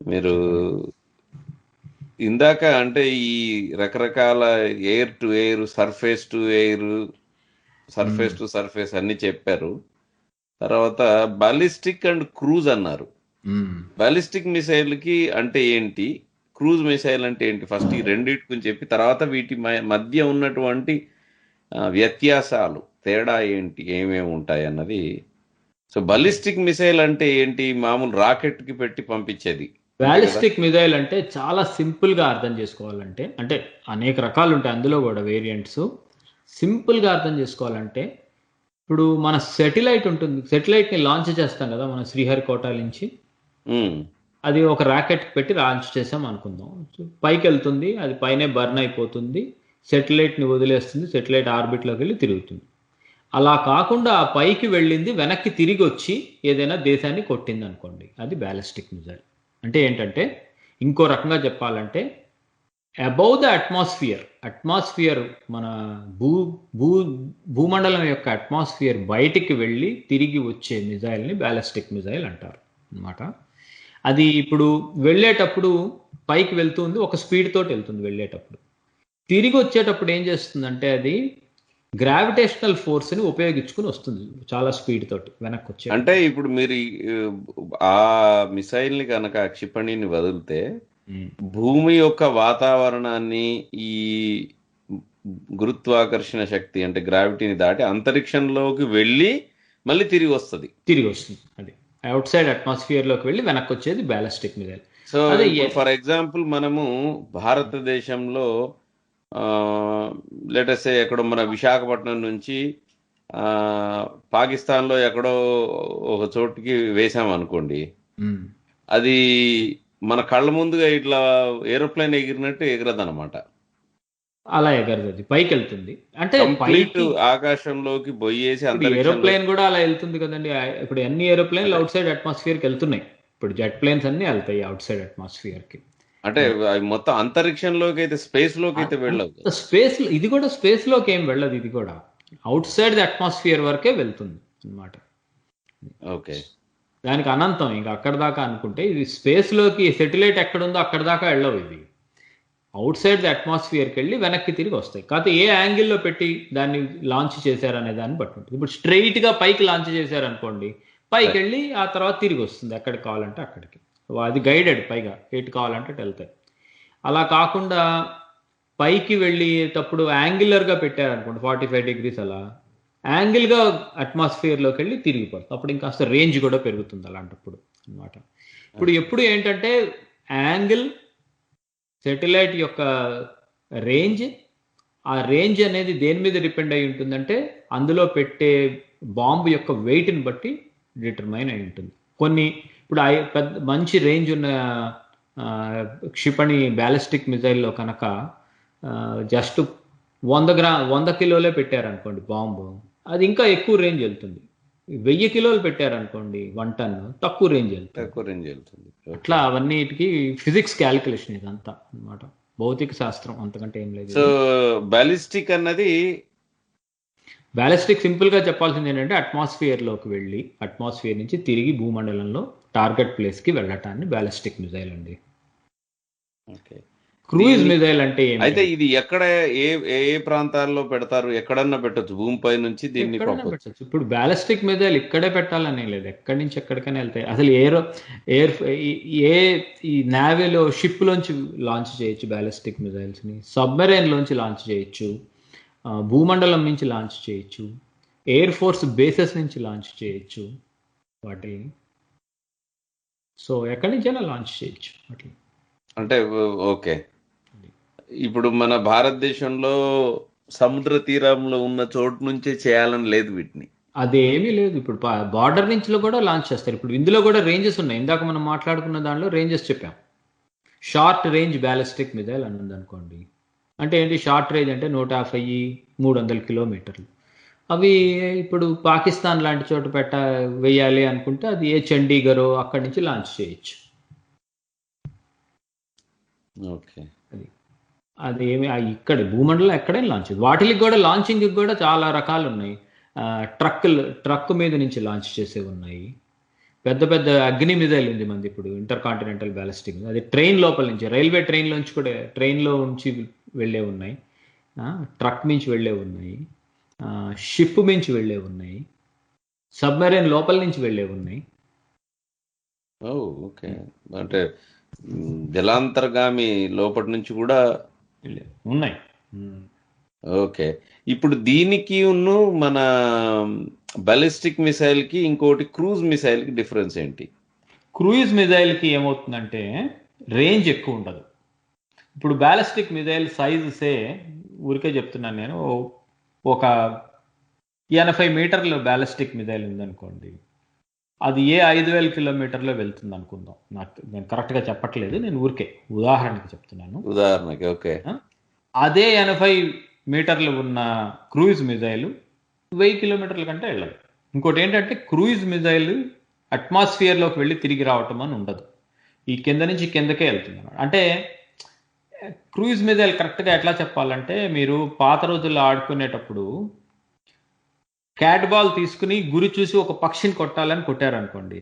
మీరు ఇందాక అంటే ఈ రకరకాల air to air, surface to air, surface to surface అన్ని చెప్పారు. తర్వాత బాలిస్టిక్ అండ్ క్రూజ్ అన్నారు. బాలిస్టిక్ మిసైల్ కి అంటే ఏంటి, క్రూజ్ మిసైల్ అంటే ఏంటి, ఫస్ట్ ఈ రెండింటి గురించి చెప్పి తర్వాత వీటి మధ్య ఉన్నటువంటి వ్యత్యాసాలు, తేడా ఏంటి, ఏమేమి ఉంటాయి అన్నది. సో బాలిస్టిక్ మిసైల్ అంటే ఏంటి, మామూలు రాకెట్ కి పెట్టి పంపించేది. బాలిస్టిక్ మిసైల్ అంటే చాలా సింపుల్ గా అర్థం చేసుకోవాలంటే, అంటే అనేక రకాలు ఉంటాయి అందులో కూడా వేరియంట్స్. సింపుల్ గా అర్థం చేసుకోవాలంటే, ఇప్పుడు మన సెటిలైట్ ఉంటుంది, సెటిలైట్ ని లాంచ్ చేస్తాం కదా మన శ్రీహరికోట నుంచి. అది ఒక రాకెట్ పెట్టి లాంచ్ చేసాం అనుకుందాం. పైకి వెళ్తుంది, అది పైనే బర్న్ అయిపోతుంది, సెటిలైట్ ని వదిలేస్తుంది, సెటిలైట్ ఆర్బిట్ లోకి వెళ్ళి తిరుగుతుంది. అలా కాకుండా ఆ పైకి వెళ్ళింది వెనక్కి తిరిగి వచ్చి ఏదైనా దేశాన్ని కొట్టింది అనుకోండి, అది బాలిస్టిక్ మిసైల్. అంటే ఏంటంటే, ఇంకో రకంగా చెప్పాలంటే, అబౌవ్ ద అట్మాస్ఫియర్ మన భూమండలం యొక్క అట్మాస్ఫియర్ బయటికి వెళ్ళి తిరిగి వచ్చే మిజైల్ని బాలిస్టిక్ మిజైల్ అంటారు అన్నమాట. అది ఇప్పుడు వెళ్ళేటప్పుడు పైకి వెళ్తుంది, ఒక స్పీడ్ తోటి వెళ్తుంది వెళ్ళేటప్పుడు. తిరిగి వచ్చేటప్పుడు ఏం చేస్తుందంటే, అది గ్రావిటేషనల్ ఫోర్స్ ని ఉపయోగించుకుని వస్తుంది చాలా స్పీడ్ తోటి వెనక్కి వచ్చే. అంటే ఇప్పుడు మీరు ఆ మిసైల్ ని కనుక క్షిపణిని వదిలితే భూమి యొక్క వాతావరణాన్ని, ఈ గురుత్వాకర్షణ శక్తి అంటే గ్రావిటీని దాటి అంతరిక్షంలోకి వెళ్ళి మళ్ళీ తిరిగి వస్తుంది. అది అవుట్ సైడ్ అట్మాస్ఫియర్ లోకి వెళ్ళి వెనక్కి వచ్చేది ballistic missile. So for example మనము భారతదేశంలో లెటెస్ట్ ఎక్కడో మన విశాఖపట్నం నుంచి పాకిస్తాన్లో ఎక్కడో ఒక చోటుకి వేసాం అనుకోండి, అది మన కళ్ళ ముందుగా ఇట్లా ఏరోప్లేన్ ఎగిరినట్టు ఎగరదు అనమాట. అలా ఎగరదు, అది పైకి వెళ్తుంది. అంటే ఆకాశంలోకి పోయేసి ఏరోప్లేన్ కూడా అలా వెళ్తుంది కదండి. ఇప్పుడు అన్ని ఏరోప్లేన్లు అవుట్ సైడ్ అట్మాస్ఫియర్ కి వెళ్తున్నాయి. ఇప్పుడు జెట్ ప్లేన్స్ అన్ని వెళ్తాయి అవుట్ సైడ్ అట్మాస్ఫియర్ కి. అంటే అవి మొత్తం అంతరిక్షంలోకి అయితే, స్పేస్ లోకి అయితే వెళ్ళదు. స్పేస్, ఇది కూడా స్పేస్ లోకి ఏం వెళ్ళదు, ఇది కూడా అవుట్ సైడ్ ది అట్మాస్ఫియర్ వరకే వెళ్తుంది అన్నమాట. ఓకే, దానికి అనంతం ఇంకా అక్కడ దాకా అనుకుంటే, ఇది స్పేస్ లోకి సెటిలైట్ ఎక్కడుందో అక్కడ దాకా వెళ్ళవు, ఇవి అవుట్ సైడ్ ది అట్మాస్ఫియర్కి వెళ్ళి వెనక్కి తిరిగి వస్తాయి. కాకపోతే ఏ యాంగిల్లో పెట్టి దాన్ని లాంచ్ చేశారనే దాన్ని బట్టి ఉంటుంది. ఇప్పుడు స్ట్రైట్ గా పైకి లాంచ్ చేశారనుకోండి, పైకి వెళ్ళి ఆ తర్వాత తిరిగి వస్తుంది ఎక్కడికి కావాలంటే అక్కడికి. అది గైడెడ్, పైగా ఎటు కావాలంటే అటు వెళ్తాయి. అలా కాకుండా పైకి వెళ్ళేటప్పుడు యాంగిలర్గా పెట్టారనుకోండి 45 degrees, అలా యాంగిల్గా అట్మాస్ఫియర్లోకి వెళ్ళి తిరిగిపోతుంది. అప్పుడు ఇంకాస్త రేంజ్ కూడా పెరుగుతుంది అలాంటప్పుడు అన్నమాట. ఇప్పుడు ఎప్పుడు ఏంటంటే, యాంగిల్, సెటిలైట్ యొక్క రేంజ్, ఆ రేంజ్ అనేది దేని మీద డిపెండ్ అయి ఉంటుందంటే, అందులో పెట్టే బాంబు యొక్క వెయిట్ని బట్టి డిటర్మైన్ అయి ఉంటుంది. కొన్ని ఇప్పుడు పెద్ద మంచి రేంజ్ ఉన్న క్షిపణి బాలిస్టిక్ మిజైల్లో కనుక జస్ట్ 100 కిలోలే పెట్టారనుకోండి బాంబు, అది ఇంకా ఎక్కువ రేంజ్ వెళ్తుంది. 1000 కిలోలు పెట్టారనుకోండి 1 ton, తక్కువ రేంజ్ వెళ్తుంది. అట్లా అవన్నిటికి ఫిజిక్స్ క్యాలిక్యులేషన్ ఇదంతా అన్నమాట, భౌతిక శాస్త్రం, అంతకంటే ఏం లేదు. సో బాలిస్టిక్ అన్నది, బాలిస్టిక్ సింపుల్ గా చెప్పాల్సింది ఏంటంటే, అట్మాస్ఫియర్ లోకి వెళ్ళి అట్మాస్ఫియర్ నుంచి తిరిగి భూమండలంలో టార్గెట్ ప్లేస్ కి వెళ్ళటాన్ని బాలిస్టిక్ మిజైల్ అండి. క్రూయిజ్ మిజైల్ అంటే అయితే ఇది ఎక్కడ, ఏ ప్రాంతాల్లో పెడతారు? ఎక్కడన్నా పెట్టచ్చు, భూమిపై నుంచి దీన్ని పెట్టచ్చు. ఇప్పుడు బాలిస్టిక్ మిజైల్ ఇక్కడే పెట్టాలనే లేదు, ఎక్కడి నుంచి ఎక్కడికైనా వెళ్తాయి. అసలు ఈ నేవీలో షిప్ లోంచి లాంచ్ చేయొచ్చు బాలిస్టిక్ మిజైల్స్ ని, సబ్మెరైన్ లోంచి లాంచ్ చేయొచ్చు, భూమండలం నుంచి లాంచ్ చేయొచ్చు, ఎయిర్ ఫోర్స్ బేసెస్ నుంచి లాంచ్ చేయొచ్చు వాటి. సో ఎక్కడి నుంచైనా లాంచ్ చేయొచ్చు అట్లా. అంటే ఓకే, ఇప్పుడు మన భారతదేశంలో సముద్ర తీరంలో ఉన్న చోటు నుంచే చేయాలని లేదు వీటిని, అదేమీ లేదు. ఇప్పుడు బార్డర్ నుంచి కూడా లాంచ్ చేస్తారు. ఇప్పుడు ఇందులో కూడా రేంజెస్ ఉన్నాయి. ఇందాక మనం మాట్లాడుకున్న దానిలో రేంజెస్ చెప్పాం. షార్ట్ రేంజ్ బ్యాలిస్టిక్ మిజైల్ అన్నది అనుకోండి, అంటే ఏంటి, షార్ట్ రేంజ్ అంటే 150 300 కిలోమీటర్లు. అవి ఇప్పుడు పాకిస్తాన్ లాంటి చోట వేయాలి అనుకుంటే అది ఏ చండీగఢ్ అక్కడి నుంచి లాంచ్ చేయొచ్చు. ఓకే. అది అది ఏమి ఇక్కడ భూమండలం ఎక్కడైనా లాంచ్, వాటికి కూడా లాంచింగ్ కూడా చాలా రకాలు ఉన్నాయి. ట్రక్ మీద నుంచి లాంచ్ చేసేవి ఉన్నాయి. పెద్ద పెద్ద అగ్ని మిజైల్ ఉంది మంది ఇప్పుడు, ఇంటర్ కాంటినెంటల్ బ్యాలిస్టిక్, అది ట్రైన్ లోపల నుంచి, రైల్వే ట్రైన్లో నుంచి కూడా, ట్రైన్లో నుంచి వెళ్ళే ఉన్నాయి, ట్రక్ నుంచి వెళ్ళే ఉన్నాయి, షిప్ నుంచి వెళ్ళే ఉన్నాయి, సబ్మెరైన్ లోపల నుంచి వెళ్ళే ఉన్నాయి. ఓకే. అంటే జలాంతర్గామి లోపటి నుంచి కూడా ఉన్నాయి. ఓకే. ఇప్పుడు దీనికి మన బాలిస్టిక్ మిసైల్ కి ఇంకోటి క్రూజ్ మిసైల్ కి డిఫరెన్స్ ఏంటి? క్రూయిజ్ మిజైల్ కి ఏమవుతుందంటే రేంజ్ ఎక్కువ ఉండదు. ఇప్పుడు బ్యాలిస్టిక్ మిజైల్ సైజుసే, ఊరికే చెప్తున్నాను నేను, ఒక 80 మీటర్ల బ్యాలిస్టిక్ మిజైల్ ఉందనుకోండి, అది ఏ 5000 కిలోమీటర్లో వెళ్తుంది అనుకుందాం. నేను కరెక్ట్గా చెప్పట్లేదు, నేను ఊరికే ఉదాహరణకి చెప్తున్నాను. ఉదాహరణకి. ఓకే. అదే 80 మీటర్లు ఉన్న క్రూయిజ్ మిజైల్ 1000 కిలోమీటర్ల కంటే వెళ్ళదు. ఇంకోటి ఏంటంటే క్రూయిజ్ మిజైల్ అట్మాస్ఫియర్లోకి వెళ్ళి తిరిగి రావటం అని ఉండదు, ఈ కింద నుంచి కిందకే వెళ్తుంది అన్నమాట. అంటే క్రూయిజ్ మిజైల్ కరెక్ట్గా ఎట్లా చెప్పాలంటే, మీరు పాత రోజుల్లో ఆడుకునేటప్పుడు క్యాట్ బాల్ తీసుకుని గురి చూసి ఒక పక్షిని కొట్టాలని కొట్టారనుకోండి,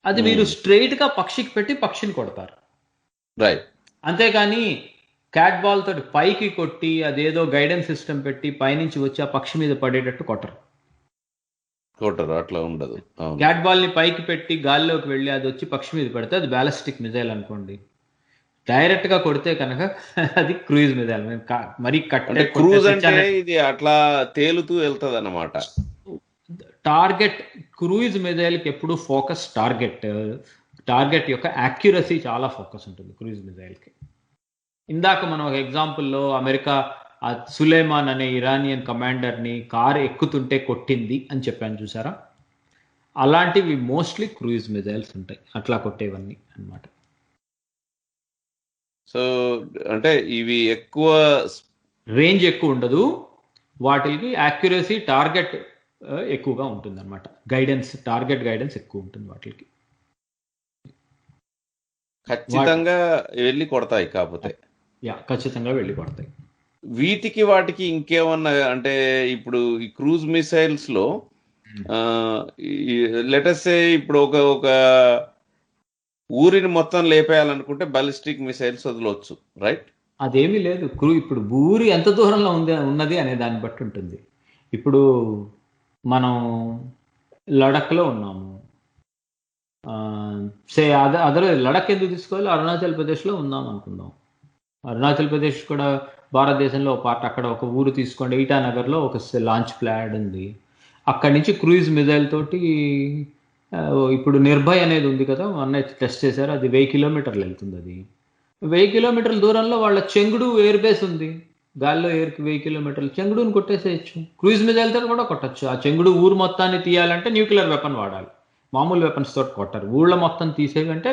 అది మీరు స్ట్రైట్ గా పక్షికి పెట్టి పక్షిని కొడతారు, రైట్. అంతేగాని క్యాట్ బాల్ తోటి పైకి కొట్టి అదేదో గైడెన్స్ సిస్టమ్ పెట్టి పైనుంచి వచ్చి ఆ పక్షి మీద పడేటట్టు కొట్టరు. అట్లా ఉండదు. క్యాట్ బాల్ ని పైకి పెట్టి గాల్లోకి వెళ్ళి అది వచ్చి పక్షి మీద పడితే అది బ్యాలిస్టిక్ మిజైల్ అనుకోండి. డైరెక్ట్ గా కొడితే కనుక అది క్రూయిజ్ మిజైల్. మరి క్రూజ్ అంటే ఇది అట్లా తేలుతూ వెళ్తుంది అన్నమాట. టార్గెట్, క్రూయిజ్ మిజైల్ కి ఎప్పుడు ఫోకస్ టార్గెట్ యొక్క యాక్యురసీ చాలా ఫోకస్ ఉంటుంది క్రూయిజ్ మిజైల్ కి. ఇందాక మనం ఒక ఎగ్జాంపుల్లో అమెరికా సులేమాన్ అనే ఇరానియన్ కమాండర్ ని కారు ఎక్కుతుంటే కొట్టింది అని చెప్పాను చూసారా, అలాంటివి మోస్ట్లీ క్రూయిజ్ మిజైల్స్ ఉంటాయి, అట్లా కొట్టేవన్నీ అన్నమాట. సో అంటే ఇవి ఎక్కువ రేంజ్ ఎక్కువ ఉండదు, వాటికి యాక్యురసీ టార్గెట్ ఎక్కువగా ఉంటుంది అన్నమాట. టార్గెట్ గైడెన్స్ ఎక్కువ ఉంటుంది వాటికి. ఖచ్చితంగా వెళ్ళి కొడతాయి. కాకపోతే ఖచ్చితంగా వెళ్ళి కొడతాయి. వీటికి వాటికి ఇంకేమన్నా అంటే, ఇప్పుడు ఈ క్రూజ్ మిసైల్స్ లో లెటస్ సే ఇప్పుడు ఒక ఊరిని మొత్తం లేపేయాలనుకుంటే బాలిస్టిక్ మిసైల్స్ వదలవచ్చు, రైట్? అదేమీ లేదు. ఇప్పుడు ఊరి ఎంత దూరంలో ఉన్నది అనే దాన్ని బట్టి ఉంటుంది. ఇప్పుడు మనం లడఖ్లో ఉన్నాము, లడఖ్ ఎందుకు తీసుకోవాలి, అరుణాచల్ ప్రదేశ్లో ఉందాం అనుకుందాం. అరుణాచల్ ప్రదేశ్ కూడా భారతదేశంలో ఒక పార్ట్, అక్కడ ఒక ఊరు తీసుకోండి, ఈటానగర్లో ఒక లాంచ్ ప్యాడ్ ఉంది. అక్కడి నుంచి క్రూయిజ్ మిజైల్ తోటి, ఇప్పుడు నిర్భయ్ అనేది ఉంది కదా, అన్నయ్య టెస్ట్ చేశారు, అది 1000 కిలోమీటర్లు వెళ్తుంది. అది 1000 కిలోమీటర్ల దూరంలో వాళ్ళ చెంగుడు ఎయిర్ బేస్ ఉంది, గాల్లో ఎయిర్కి 1000 కిలోమీటర్లు, చెంగుడుని కొట్టేసేయచ్చు, క్రూయిజ్ మిజైల్ తోటి కూడా కొట్టచ్చు. ఆ చెంగుడు ఊరు మొత్తాన్ని తీయాలంటే న్యూక్లియర్ వెపన్ వాడాలి, మామూలు వెపన్స్ తోటి కొట్టరు. ఊళ్ళో మొత్తం తీసేవి అంటే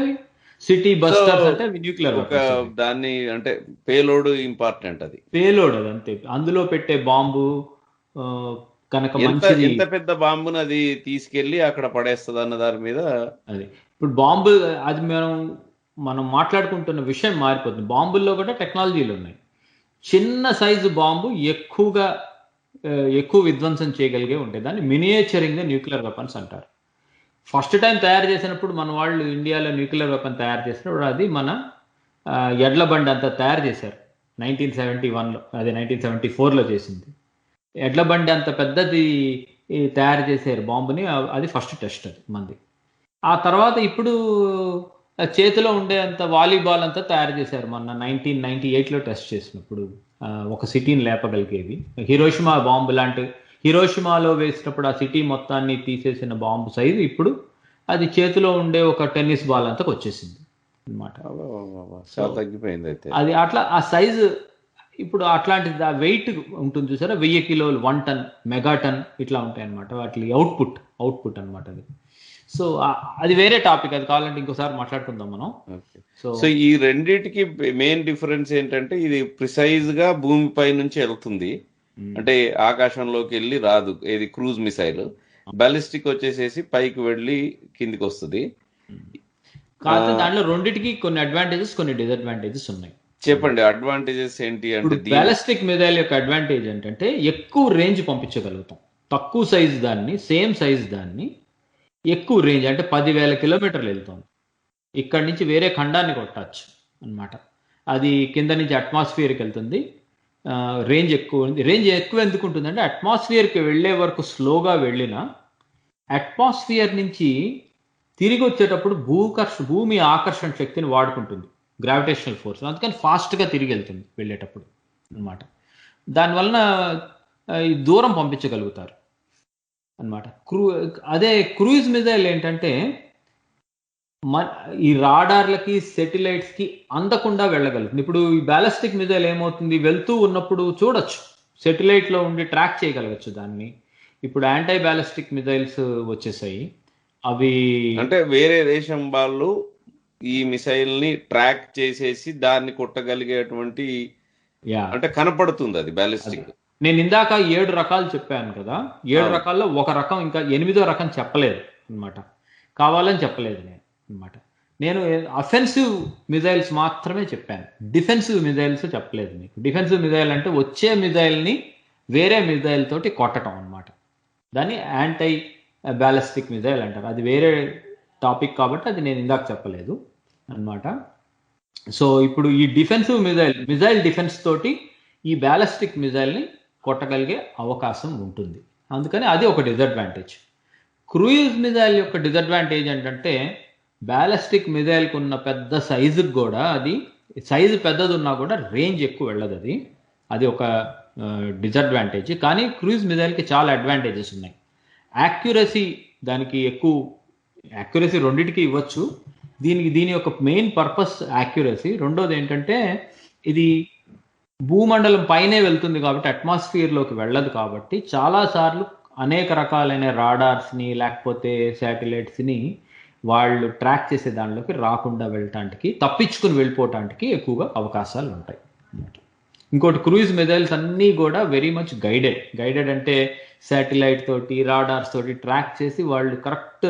సిటీ బస్టర్స్ అంటే న్యూక్లియర్ వెపన్స్. దాన్ని అంటే పేలోడ్ ఇంపార్టెంట్, అది పేలోడ్, అది అంతే. అందులో పెట్టే బాంబు కనుక మంచిది, ఎంత పెద్ద బాంబుని అది తీసుకెళ్లి అక్కడ పడేస్తుంది అన్న దాని మీద. అది ఇప్పుడు బాంబు, అది మనం మాట్లాడుకుంటున్న విషయం మారిపోతుంది. బాంబుల్లో కూడా టెక్నాలజీలు ఉన్నాయి. చిన్న సైజు బాంబు ఎక్కువ విధ్వంసం చేయగలిగే ఉంటాయి, దాన్ని మినియేచరింగ్ న్యూక్లియర్ వెపన్స్ అంటారు. ఫస్ట్ టైం తయారు చేసినప్పుడు మన వాళ్ళు ఇండియాలో న్యూక్లియర్ వెపన్ తయారు చేసినప్పుడు అది మన ఎడ్ల బండి అంతా తయారు చేశారు 1971లో, అది 1974లో చేసింది. ఎడ్ల బండి అంత పెద్దది తయారు చేశారు బాంబుని, అది ఫస్ట్ టెస్ట్ అది మంది. ఆ తర్వాత ఇప్పుడు చేతిలో ఉండే అంత వాలీబాల్ అంతా తయారు చేశారు మొన్న 1998లో టెస్ట్ చేసినప్పుడు, ఒక సిటీని లేపగలిగేవి. హిరోషిమా బాంబు లాంటి, హిరోషిమాలో వేసినప్పుడు ఆ సిటీ మొత్తాన్ని తీసేసిన బాంబు సైజు ఇప్పుడు అది చేతిలో ఉండే ఒక టెన్నిస్ బాల్ అంతకు వచ్చేసింది అన్నమాట. చాలా తగ్గిపోయింది అయితే. అది అట్లా ఆ సైజు ఇప్పుడు అట్లాంటి వెయిట్ ఉంటుంది చూసారా, 1000 కిలోలు, 1 టన్, మెగా టన్ ఇట్లా ఉంటాయి అనమాట వాటి అవుట్పుట్ అనమాట అది. సో అది వేరే టాపిక్, అది కావాలంటే ఇంకోసారి మాట్లాడుకుందాం మనం. సో సో ఈ రెండిటికి మెయిన్ డిఫరెన్స్ ఏంటంటే ఇది ప్రిసైజ్ గా భూమిపై నుంచి వెళ్తుంది, అంటే ఆకాశంలోకి వెళ్ళి రాదు. ఇది క్రూజ్ మిసైల్. బాలిస్టిక్ వచ్చేసేసి పైకి వెళ్ళి కిందికి వస్తుంది. కాకపోతే దాంట్లో రెండిటికి కొన్ని అడ్వాంటేజెస్, కొన్ని డిసడ్వాంటేజెస్ ఉన్నాయి. చెప్పండి అడ్వాంటేజెస్ ఏంటి అంటే. బ్యాలిస్టిక్ మిసైల్ యొక్క అడ్వాంటేజ్ ఏంటంటే ఎక్కువ రేంజ్ పంపించగలుగుతాం. తక్కువ సైజ్ దాన్ని, సేమ్ సైజ్ దాన్ని ఎక్కువ రేంజ్ అంటే 10,000 కిలోమీటర్లు వెళ్తుంది. ఇక్కడి నుంచి వేరే ఖండాన్ని కొట్టచ్చు అనమాట. అది కింద నుంచి అట్మాస్ఫియర్కి వెళ్తుంది. రేంజ్ ఎక్కువ ఉంది. రేంజ్ ఎక్కువ ఎందుకు ఉంటుందంటే అట్మాస్ఫియర్కి వెళ్ళే వరకు స్లోగా వెళ్ళిన అట్మాస్ఫియర్ నుంచి తిరిగి వచ్చేటప్పుడు భూమి ఆకర్షణ శక్తిని వాడుకుంటుంది, గ్రావిటేషనల్ ఫోర్స్. అందుకని ఫాస్ట్గా తిరిగి వెళ్తుంది వెళ్ళేటప్పుడు అనమాట. దానివలన ఈ దూరం పంపించగలుగుతారు అనమాట. అదే క్రూయిజ్ మిసైల్ ఏంటంటే ఈ రాడార్లకి, సెటిలైట్స్కి అందకుండా వెళ్ళగలుగుతుంది. ఇప్పుడు ఈ బ్యాలిస్టిక్ మిసైల్ ఏమవుతుంది, వెళ్తూ ఉన్నప్పుడు చూడొచ్చు, సెటిలైట్లో ఉండి ట్రాక్ చేయగలగచ్చు దాన్ని. ఇప్పుడు యాంటీ బ్యాలిస్టిక్ మిసైల్స్ వచ్చేసాయి. అవి అంటే వేరే దేశం వాళ్ళు ఈ మిసైల్ ని ట్రాక్ చేసేసి దాన్ని కొట్టగలిగేటువంటి, అంటే కనపడుతుంది అది బ్యాలిస్టిక్. నేను ఇందాక 7 రకాలు చెప్పాను కదా, 7 రకాల్లో ఒక రకం, ఇంకా 8వ రకం చెప్పలేదు అనమాట. కావాలని చెప్పలేదు నేను అనమాట. నేను అఫెన్సివ్ మిజైల్స్ మాత్రమే చెప్పాను, డిఫెన్సివ్ మిజైల్స్ చెప్పలేదు మీకు. డిఫెన్సివ్ మిజైల్ అంటే వచ్చే మిజైల్ని వేరే మిజైల్ తోటి కొట్టడం అనమాట. దాన్ని యాంటీ బ్యాలిస్టిక్ మిజైల్ అంటారు. అది వేరే టాపిక్ కాబట్టి అది నేను ఇందాక చెప్పలేదు అనమాట. సో ఇప్పుడు ఈ డిఫెన్సివ్ మిజైల్ డిఫెన్స్ తోటి ఈ బ్యాలిస్టిక్ మిజైల్ని కొట్టగలిగే అవకాశం ఉంటుంది. అందుకని అది ఒక డిసడ్వాంటేజ్. క్రూయిజ్ మిజైల్ యొక్క డిసడ్వాంటేజ్ ఏంటంటే బ్యాలిస్టిక్ మిజైల్కి ఉన్న పెద్ద సైజుకి కూడా, అది సైజు పెద్దది ఉన్నా కూడా రేంజ్ ఎక్కువ వెళ్ళదు. అది ఒక డిసడ్వాంటేజ్. కానీ క్రూయిజ్ మిజైల్కి చాలా అడ్వాంటేజెస్ ఉన్నాయి. యాక్యురసీ, దానికి ఎక్కువ యాక్యురసీ రెండింటికి ఇవ్వచ్చు. దీని యొక్క మెయిన్ పర్పస్ యాక్యురసీ. రెండోది ఏంటంటే ఇది భూమండలం పైనే వెళ్తుంది కాబట్టి అట్మాస్ఫియర్లోకి వెళ్ళదు కాబట్టి చాలాసార్లు అనేక రకాలైన రాడార్స్ని లేకపోతే శాటిలైట్స్ని వాళ్ళు ట్రాక్ చేసే దానిలోకి రాకుండా వెళ్ళటానికి, తప్పించుకుని వెళ్ళిపోవటానికి ఎక్కువగా అవకాశాలు ఉంటాయి. ఇంకోటి, క్రూయిజ్ మిజైల్స్ అన్నీ కూడా వెరీ మచ్ గైడెడ్ అంటే శాటిలైట్ తోటి, రాడార్స్ తోటి ట్రాక్ చేసి వాళ్ళు కరెక్ట్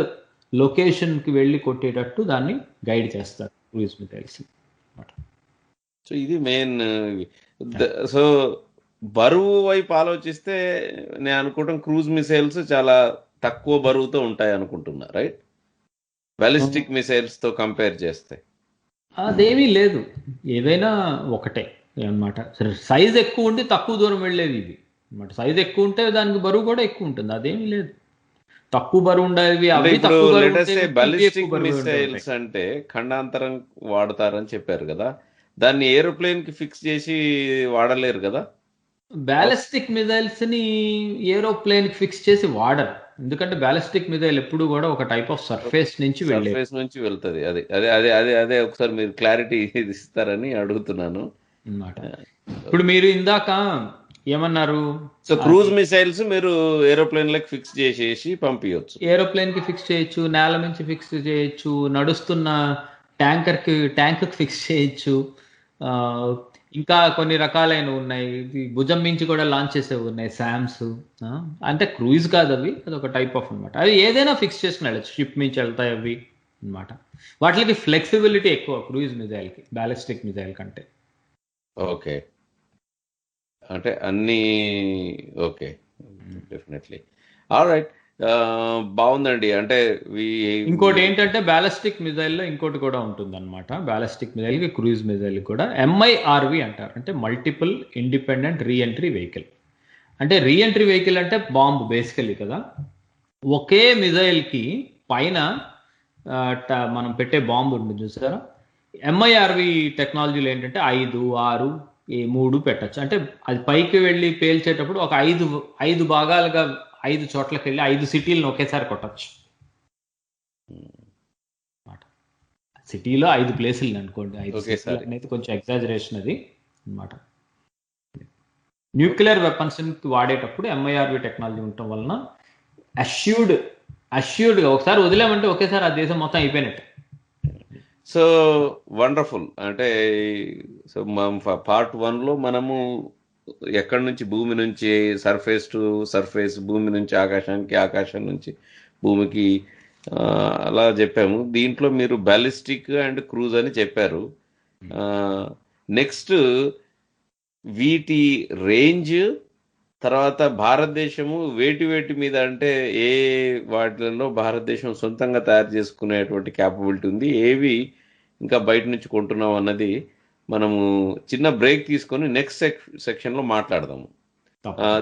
లొకేషన్కి వెళ్ళి కొట్టేటట్టు దాన్ని గైడ్ చేస్తారు క్రూయిజ్ మిజైల్స్. సో ఇది మెయిన్. సో బరువు వైపు ఆలోచిస్తే నేను అనుకుంటాం క్రూజ్ మిసైల్స్ చాలా తక్కువ బరువుతో ఉంటాయి అనుకుంటున్నా, రైట్? బాలిస్టిక్ మిసైల్స్ తో కంపేర్ చేస్తే అదేమీ లేదు, ఏదైనా ఒకటే అనమాట. సైజ్ ఎక్కువ ఉండి తక్కువ దూరం వెళ్ళేవి ఇవి అనమాట. సైజ్ ఎక్కువ ఉంటే దానికి బరువు కూడా ఎక్కువ ఉంటుంది, అదేమీ లేదు. తక్కువ బరువు ఉండేవి అవి తక్కువ బరువు. బాలిస్టిక్ మిసైల్స్ అంటే ఖండాంతరం వాడతారని చెప్పారు కదా, దాన్ని ఏరోప్లేన్ కి ఫిక్స్ చేసి వాడలేరు కదా. బ్యాలిస్టిక్ మిజైల్స్ ని ఏరోప్లేన్ కి ఫిక్స్ చేసి వాడరు, ఎందుకంటే బ్యాలిస్టిక్ మిజైల్ ఎప్పుడు కూడా ఒక టైప్ ఆఫ్ సర్ఫేస్ నుంచి వెళ్తుంది. అదే అదే అదే అదే అదే ఒకసారి మీరు క్లారిటీ ఇస్తారని అడుగుతున్నాను అన్నమాట. ఇప్పుడు మీరు ఇందాక ఏమన్నారు? సో క్రూజ్ మిసైల్స్ మీరు ఏరోప్లేన్ లకి ఫిక్స్ చేసేసి పంపించవచ్చు. ఏరోప్లేన్ కి ఫిక్స్ చేయొచ్చు, నేల నుంచి ఫిక్స్ చేయొచ్చు, నడుస్తున్న ట్యాంక్ ఫిక్స్ చేయొచ్చు, ఇంకా కొన్ని రకాలైన ఉన్నాయి. భుజం మించి కూడా లాంచ్ చేసేవి ఉన్నాయి, శామ్స్. అంటే క్రూయిజ్ కాదు అవి, అది ఒక టైప్ ఆఫ్ అనమాట. అవి ఏదైనా ఫిక్స్ చేసుకుని వెళ్ళచ్చు, షిప్ మించి వెళ్తాయి అవి అనమాట. వాటికి ఫ్లెక్సిబిలిటీ ఎక్కువ క్రూయిజ్ మిజైల్కి బ్యాలిస్టిక్ మిజైల్ కంటే. ఓకే, అంటే అన్ని ఓకే, డెఫినెట్లీ. ఆల్రైట్, బాగుందండి. అంటే ఇంకోటి ఏంటంటే బ్యాలిస్టిక్ మిజైల్లో ఇంకోటి కూడా ఉంటుంది అనమాట. బ్యాలిస్టిక్ మిజైల్కి, క్రూయిజ్ మిజైల్కి కూడా MIRV అంటారు, అంటే మల్టిపుల్ ఇండిపెండెంట్ రీఎంట్రీ వెహికల్. అంటే రీఎంట్రీ వెహికల్ అంటే బాంబు బేసికలీ కదా. ఒకే మిజైల్కి పైన మనం పెట్టే బాంబు ఉంటుంది చూసారా. MIRV టెక్నాలజీలో ఏంటంటే 5, 6, 3 పెట్టచ్చు. అంటే అది పైకి వెళ్ళి పేల్చేటప్పుడు ఒక 5 భాగాలుగా 5 చోట్లకి వెళ్ళి 5 సిటీలను ఒకేసారి కొట్టచ్చు. సిటీలో 5 ప్లేసులు అనుకోండి, 5 అనేది కొంచెం ఎగ్జాజరేషన్ అది అనమాట. న్యూక్లియర్ వెపన్స్ వాడేటప్పుడు MIRV టెక్నాలజీ ఉండటం వలన అష్యూర్డ్గా ఒకసారి వదిలేమంటే ఒకేసారి ఆ దేశం మొత్తం అయిపోయినట్టు. So wonderful. అంటే సో పార్ట్ 1లో మనము ఎక్కడి నుంచి భూమి నుంచి సర్ఫేస్ టు సర్ఫేస్, భూమి నుంచి ఆకాశానికి, ఆకాశం నుంచి భూమికి అలా చెప్పాము. దీంట్లో మీరు బ్యాలిస్టిక్ అండ్ క్రూజ్ అని చెప్పారు. నెక్స్ట్ వీటి రేంజ్, తర్వాత భారతదేశము వేటి మీద అంటే ఏ వాటిలలో భారతదేశం సొంతంగా తయారు చేసుకునేటువంటి క్యాపబిలిటీ ఉంది, ఏవి ఇంకా బయట నుంచి కొంటున్నాం అన్నది మనము చిన్న బ్రేక్ తీసుకొని నెక్స్ట్ సెక్షన్లో మాట్లాడదాము.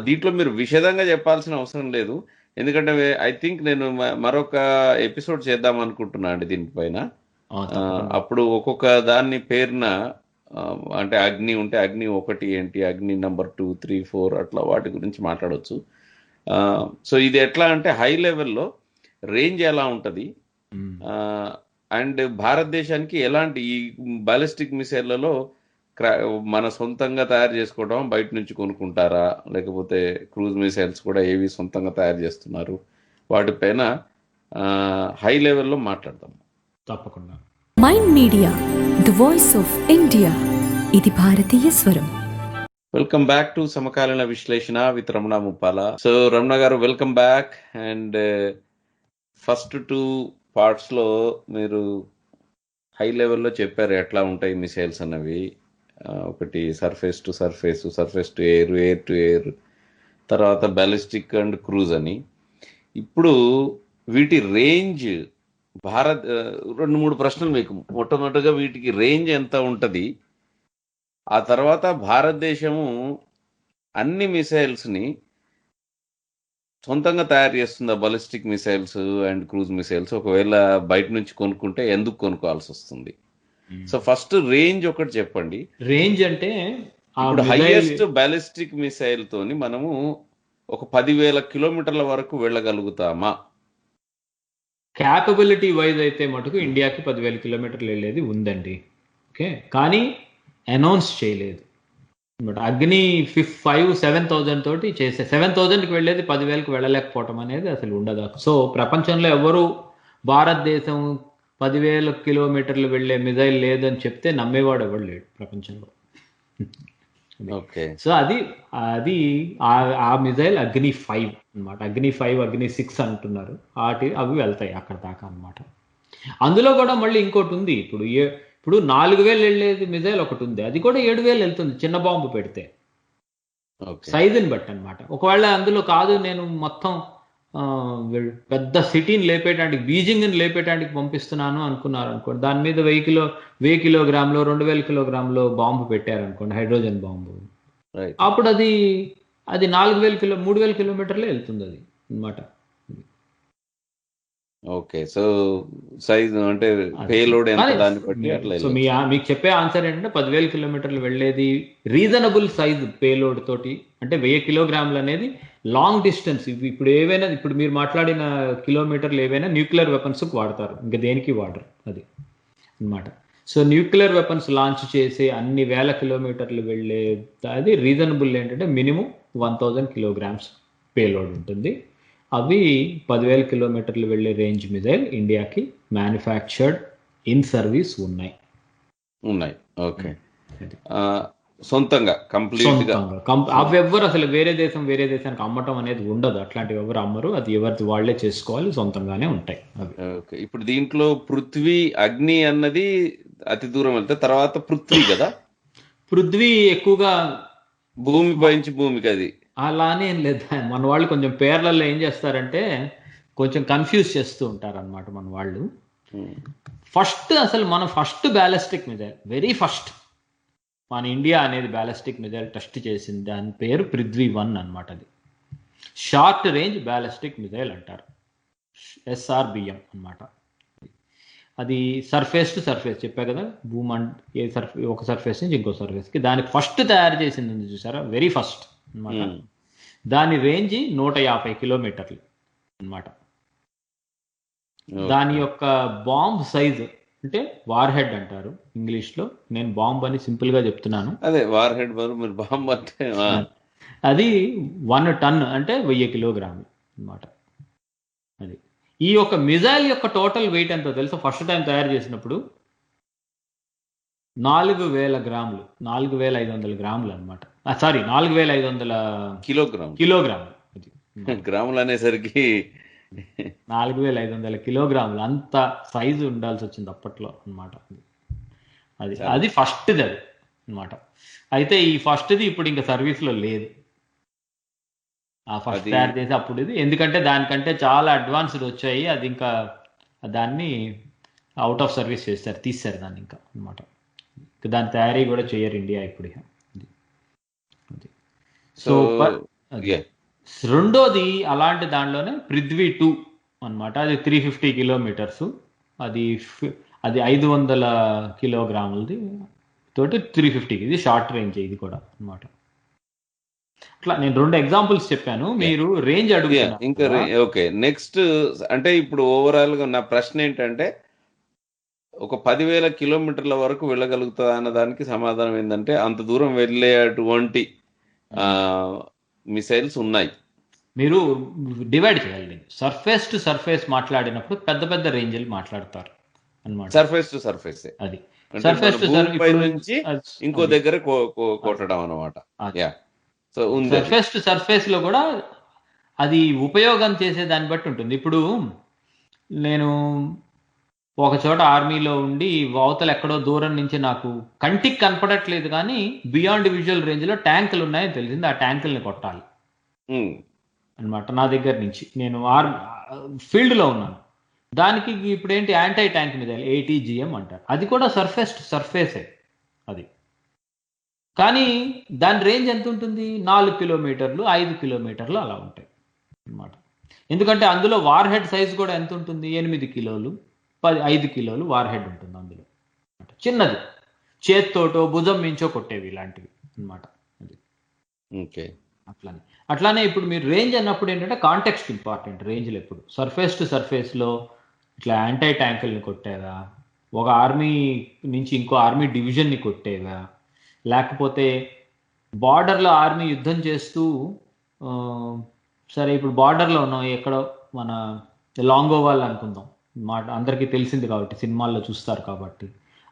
దీంట్లో మీరు విషదంగా చెప్పాల్సిన అవసరం లేదు, ఎందుకంటే ఐ థింక్ నేను మరొక ఎపిసోడ్ చేద్దాం అనుకుంటున్నా అండి దీనిపైన. అప్పుడు ఒక్కొక్క దాన్ని పేరున అంటే అగ్ని ఉంటే అగ్ని 1 ఏంటి, అగ్ని నెంబర్ 2, 3, 4 అట్లా వాటి గురించి మాట్లాడవచ్చు. సో ఇది ఎట్లా అంటే హై లెవెల్లో రేంజ్ ఎలా ఉంటుంది, అండ్ భారతదేశానికి ఎలాంటి ఈ బాలిస్టిక్ మిసైళ్లలో మన సొంతంగా తయారు చేసుకోవడం, బయట నుంచి కొనుక్కుంటారా, లేకపోతే క్రూజ్ మిసైల్స్ కూడా ఏవి సొంతంగా తయారు చేస్తున్నారు, వాటిపైన హై లెవెల్లో మాట్లాడదాం తప్పకుండా. Mind media, the voice of India, ఇది భారతీయ స్వరం. వెల్కమ్ బ్యాక్ టు సమకాలీన విశ్లేషణ విత్ రమణ ముప్పాల. సో రమణ గారు వెల్కమ్ బ్యాక్. అండ్ ఫస్ట్ 2 పార్ట్స్లో మీరు హై లెవెల్లో చెప్పారు ఎట్లా ఉంటాయి మిసైల్స్ అన్నవి. ఒకటి surface to surface, surface to air, air to air, తర్వాత బ్యాలిస్టిక్ అండ్ క్రూజ్ అని. ఇప్పుడు వీటి రేంజ్ భారత్ 2-3 ప్రశ్నలు మీకు. మొట్టమొదటిగా వీటికి రేంజ్ ఎంత ఉంటుంది, ఆ తర్వాత భారతదేశము అన్ని మిసైల్స్ని సొంతంగా తయారు చేస్తుందా, ballistic missiles and cruise missiles, ఒకవేళ బయట నుంచి కొనుక్కుంటే ఎందుకు కొనుక్కోవాల్సి వస్తుంది? సో ఫస్ట్ రేంజ్ ఒకటి చెప్పండి. రేంజ్ అంటే ఇప్పుడు హైయెస్ట్ బాలిస్టిక్ మిసైల్ తోని మనము ఒక 10,000 కిలోమీటర్ల వరకు వెళ్ళగలుగుతామా? క్యాపబిలిటీ వైజ్ అయితే మటుకు ఇండియాకి 10,000 కిలోమీటర్లు వెళ్ళేది ఉందండి. ఓకే, కానీ అనౌన్స్ చేయలేదు. అగ్ని 7,000 తోటి చేసే 7,000కి వెళ్ళేది 10,000కి వెళ్ళలేకపోవటం అనేది అసలు ఉండదు. సో ప్రపంచంలో ఎవరు భారతదేశం 10,000 కిలోమీటర్లు వెళ్ళే మిజైల్ లేదని చెప్తే నమ్మేవాడు ఎవడు లేడు ప్రపంచంలో. ఓకే, సో అది ఆ మిజైల్ అగ్ని 5 అనమాట. అగ్ని 5, అగ్ని 6 అంటున్నారు. అవి వెళ్తాయి అక్కడ దాకా అనమాట. అందులో కూడా మళ్ళీ ఇంకోటి ఉంది. ఇప్పుడు 4,000 వెళ్ళేది మిజైల్ ఒకటి ఉంది, అది కూడా 7,000 వెళ్తుంది చిన్న బాంబు పెడితే, సైజుని బట్టి అనమాట. ఒకవేళ అందులో కాదు నేను మొత్తం పెద్ద సిటీని లేపేటానికి, బీజింగ్ని లేపేటానికి పంపిస్తున్నాను అనుకున్నారు అనుకోండి, దాని మీద 1,000 కిలోగ్రాములు 2,000 కిలోగ్రాములు బాంబు పెట్టారనుకోండి, హైడ్రోజన్ బాంబు, అప్పుడు అది 3,000 కిలోమీటర్లే వెళ్తుంది అది అనమాట. ఓకే, సో సైజ్ అంటే పేలోడ్ ఎంత దాన్ని బట్టి అట్లా. సో మీకు చెప్పే ఆన్సర్ ఏంటంటే 10,000 కిలోమీటర్లు వెళ్ళేది రీజనబుల్ సైజ్ పేలోడ్ తోటి, అంటే 1,000 కిలోగ్రాములు అనేది లాంగ్ డిస్టెన్స్. ఇప్పుడు మీరు మాట్లాడిన కిలోమీటర్లు ఏవైనా న్యూక్లియర్ వెపన్స్ వాడతారు, ఇంకా దేనికి వాడరు, అది అనమాట. సో న్యూక్లియర్ వెపన్స్ లాంచ్ చేసే అన్ని 1,000 కిలోమీటర్లు వెళ్ళే అది రీజనబుల్ ఏంటంటే మినిమం 1,000 కిలోగ్రామ్స్ పేలోడ్ ఉంటుంది. అవి 10,000 కిలోమీటర్లు వెళ్ళే రేంజ్ మిజైల్ ఇండియాకి మ్యానుఫ్యాక్చర్డ్ ఇన్ సర్వీస్ ఉన్నాయి. ఓకే, సొంతంగా కంప్లీట్ గా అవి ఎవ్వరు అసలు వేరే దేశానికి అమ్మటం అనేది ఉండదు. అట్లాంటివి ఎవరు అమ్మరు, అది ఎవరిది వాళ్లే చేసుకోవాలి, సొంతంగానే ఉంటాయి అవి. ఓకే, ఇప్పుడు దీంట్లో పృథ్వీ, అగ్ని అన్నది అతి దూరం వెళ్తే, తర్వాత పృథ్వీ కదా, పృథ్వీ ఎక్కువగా భూమి పైంచి భూమికి, అది అలానే ఏం లేదు. మన వాళ్ళు కొంచెం పేర్లలో ఏం చేస్తారంటే కొంచెం కన్ఫ్యూజ్ చేస్తూ ఉంటారు అనమాట మన వాళ్ళు. మన first ballistic missile, very first మన ఇండియా అనేది బ్యాలిస్టిక్ మిజైల్ టెస్ట్ చేసింది, దాని పేరు పృథ్వీ-1 అనమాట. అది షార్ట్ రేంజ్ బ్యాలిస్టిక్ మిజైల్ అంటారు, SRBM అనమాట. అది సర్ఫేస్ టు సర్ఫేస్ చెప్పా కదా, ఒక సర్ఫేస్ నుంచి ఇంకో సర్ఫేస్కి దానికి ఫస్ట్ తయారు చేసింది చూసారా, వెరీ ఫస్ట్ అనమాట. దాని రేంజ్ 150 కిలోమీటర్లు అనమాట. దాని యొక్క బాంబ్ సైజ్ అంటే వార్ హెడ్ అంటారు ఇంగ్లీష్ లో, నేను బాంబ్ అని సింపుల్ గా చెప్తున్నాను. అదే వార్ హెడ్, మీరు బాంబ్ అంటే అది 1 టన్ అంటే 1000 కిలోగ్రాములు అన్నమాట. అది ఈ యొక్క మిజైల్ యొక్క టోటల్ వెయిట్ ఎంతో తెలుసా? ఫస్ట్ టైం తయారు చేసినప్పుడు 4000 గ్రాములు, 4500 గ్రాములు అనమాట. సారీ, 4500 కిలోగ్రామ్ కిలోగ్రాములు. అది గ్రాములు అనేసరికి 4500 కిలోగ్రాములు, అంత సైజు ఉండాల్సి వచ్చింది అప్పట్లో అనమాట. అది చాలా. అది ఫస్ట్ది అది అనమాట. అయితే ఈ ఫస్ట్ది ఇప్పుడు ఇంకా సర్వీస్లో లేదు. ఆ ఫస్ట్ అది తయారు చేసి అప్పుడు ఇది, ఎందుకంటే దానికంటే చాలా అడ్వాన్స్డ్ వచ్చాయి. అది ఇంకా దాన్ని అవుట్ ఆఫ్ సర్వీస్ చేస్తారు, తీస్తారు దాన్ని ఇంకా అనమాట. దాని తయారీ కూడా చేయరు ఇండియా ఇప్పుడు ఇక. అది. సో అది. రెండోది అలాంటి దానిలోనే పృథ్వీ 2 అన్నమాట. అది 350 కిలోమీటర్స్. అది అది 500 కిలోగ్రాములది తోటి 350. ఇది షార్ట్ రేంజ్ ఇది కూడా అన్నమాట. అట్లా నేను 2 ఎగ్జాంపుల్స్ చెప్పాను, మీరు రేంజ్ ఇంకా అడుగుతున్నారు. ఓకే, నెక్స్ట్ అంటే ఇప్పుడు ఓవరాల్ గా నా ప్రశ్న ఏంటంటే ఒక 10,000 కిలోమీటర్ల వరకు వెళ్ళగలుగుతుందా అన్న దానికి సమాధానం ఏంటంటే అంత దూరం వెళ్ళేటువంటి మిసైల్స్ ఉన్నాయి. మీరు డివైడ్ చేయాలి. సర్ఫేస్ టు సర్ఫేస్ మాట్లాడినప్పుడు పెద్ద పెద్ద రేంజ్లు మాట్లాడతారు అన్నమాట. సర్ఫేస్ టు సర్ఫేస్ అది అంటే సర్ఫేస్ మన టు భూమిపై నుంచి ఇంకో దగ్గర కొట్టడం అన్నమాట. యా, సో ఉంది అది. సర్ఫేస్ టు సర్ఫేస్ లో కూడా అది ఉపయోగం చేసే దాన్ని బట్టి ఉంటుంది. ఇప్పుడు నేను ఒక చోట ఆర్మీలో ఉండి అవతల ఎక్కడో దూరం నుంచి నాకు కంటికి కనపడట్లేదు, కానీ బియాండ్ విజువల్ రేంజ్ లో ట్యాంకులు ఉన్నాయని తెలిసింది. ఆ ట్యాంకుల్ని కొట్టాలి ఉమ్, అన్నమాట. నా దగ్గర నుంచి నేను ఫీల్డ్ లో ఉన్నాను. దానికి ఇప్పుడు ఏంటి, యాంటీ ట్యాంక్ మీద ATGM అంటారు. అది కూడా సర్ఫేస్ టు సర్ఫేసే అది. కానీ దాని రేంజ్ ఎంత ఉంటుంది? 4 కిలోమీటర్లు, 5 కిలోమీటర్లు అలా ఉంటాయి అన్నమాట. ఎందుకంటే అందులో వార్ హెడ్ సైజ్ కూడా ఎంత ఉంటుంది? 8 కిలోలు, 5 కిలోలు వార్ హెడ్ ఉంటుంది అందులో. చిన్నది, చేత్తోటో భుజం మించో కొట్టేవి ఇలాంటివి అన్నమాట. అది ఓకే. అట్లానే ఇప్పుడు మీరు రేంజ్ అన్నప్పుడు ఏంటంటే కాంటెక్స్ట్ ఇంపార్టెంట్. రేంజ్లో ఎప్పుడు సర్ఫేస్ టు సర్ఫేస్లో ఇట్లా యాంటీ ట్యాంకుల్ని కొట్టేవా, ఒక ఆర్మీ నుంచి ఇంకో ఆర్మీ డివిజన్ని కొట్టేవా, లేకపోతే బార్డర్లో ఆర్మీ యుద్ధం చేస్తూ సరే ఇప్పుడు బార్డర్లో ఉన్నాం, ఎక్కడో మన లాంగోవాల్ అనుకుందాం, అందరికీ తెలిసింది కాబట్టి సినిమాల్లో చూస్తారు కాబట్టి,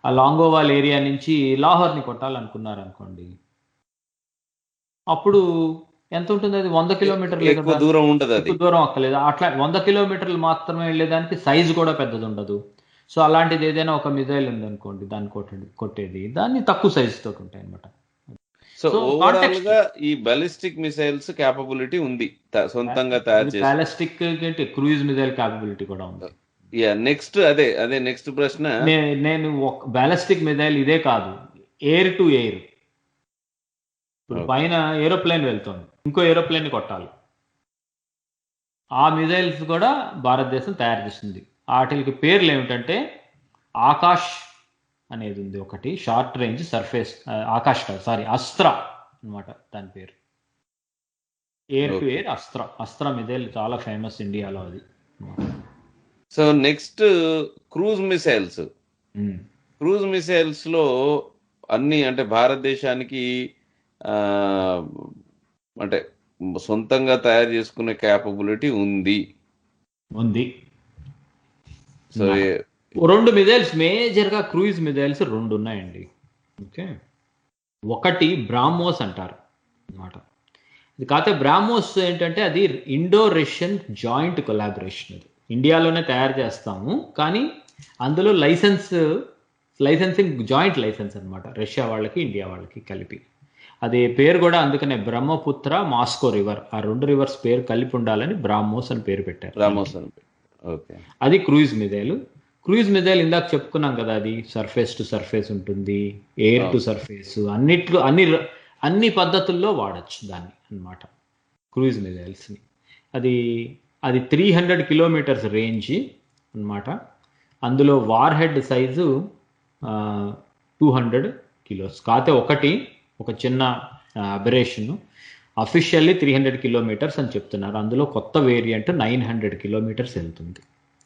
ఆ లాంగోవాల్ ఏరియా నుంచి లాహోర్ని కొట్టాలనుకున్నారు అనుకోండి, అప్పుడు ఎంత ఉంటుంది? అది 100 కిలోమీటర్లు, ఎక్కువ దూరం ఉండదు, అది ఎక్కువ దూరం అక్కర్లేదు. అట్లా 100 కిలోమీటర్లు మాత్రమే వెళ్ళేదానికి సైజు కూడా పెద్దది ఉండదు. సో అలాంటిది ఏదైనా ఒక మిజైల్ ఉంది అనుకోండి, దాన్ని కొట్టేది దాన్ని తక్కువ సైజు తోటి ఉంటాయి అనమాట. సో ఓవరాల్ గా ఈ బాలిస్టిక్ మిసైల్స్ క్యాపబిలిటీ ఉంది, సొంతంగా తయారు చేసి. బాలిస్టిక్ క్రూయిజ్ మిజైల్ క్యాపబిలిటీ కూడా ఉంది. నెక్స్ట్ అదే నెక్స్ట్ ప్రశ్న. నేను బాలిస్టిక్ మిజైల్ ఇదే కాదు, ఎయిర్ టు ఎయిర్. ఇప్పుడు పైన ఏరోప్లేన్ వెళ్తుంది, ఇంకో ఏరోప్లేన్ ని కొట్టాలి. ఆ మిజైల్స్ కూడా భారతదేశం తయారు చేస్తుంది. వాటికి పేర్లు ఏమిటంటే ఆకాష్ అనేది ఉంది ఒకటి, షార్ట్ రేంజ్ సర్ఫేస్, ఆకాష్ కాదు సారీ, అస్త్ర అన్నమాట దాని పేరు. ఎయిర్ టు ఎయిర్ అస్త్ర మిజైల్ చాలా ఫేమస్ ఇండియాలో అది. సో నెక్స్ట్ క్రూజ్ మిసైల్స్ లో అన్ని అంటే భారతదేశానికి అంటే సొంతంగా తయారు చేసుకునే క్యాపబిలిటీ ఉంది. సో 2 మిజైల్స్ మేజర్ గా క్రూయిజ్ మిజైల్స్ 2 ఉన్నాయండి. ఓకే, ఒకటి బ్రాహ్మోస్ అంటారు అన్నమాట. ఇది కాకపోతే బ్రాహ్మోస్ ఏంటంటే అది ఇండో రష్యన్ జాయింట్ కొలాబరేషన్. అది ఇండియాలోనే తయారు చేస్తాము, కానీ అందులో లైసెన్సింగ్ జాయింట్ లైసెన్స్ అన్నమాట, రష్యా వాళ్ళకి ఇండియా వాళ్ళకి కలిపి. అది పేరు కూడా అందుకనే బ్రహ్మపుత్ర, మాస్కో రివర్, ఆ 2 రివర్స్ పేరు కలిపి ఉండాలని బ్రాహ్మోస్ అని పేరు పెట్టారు. అది క్రూయిజ్ మిజైల్. ఇందాక చెప్పుకున్నాం కదా, అది సర్ఫేస్ టు సర్ఫేస్ ఉంటుంది, ఎయిర్ టు సర్ఫేస్, అన్ని పద్ధతుల్లో వాడచ్చు దాన్ని అన్నమాట క్రూయిజ్ మిజైల్స్ని. అది 300 కిలోమీటర్స్ రేంజ్ అన్నమాట. అందులో వార్ హెడ్ సైజు 200 కిలోస్. కాకపోతే ఒక చిన్న అబరేషన్, అఫీషియల్లీ 300 కిలోమీటర్స్ అని చెప్తున్నారు. అందులో కొత్త వేరియంట్ 900 కిలోమీటర్స్ వెళ్తుంది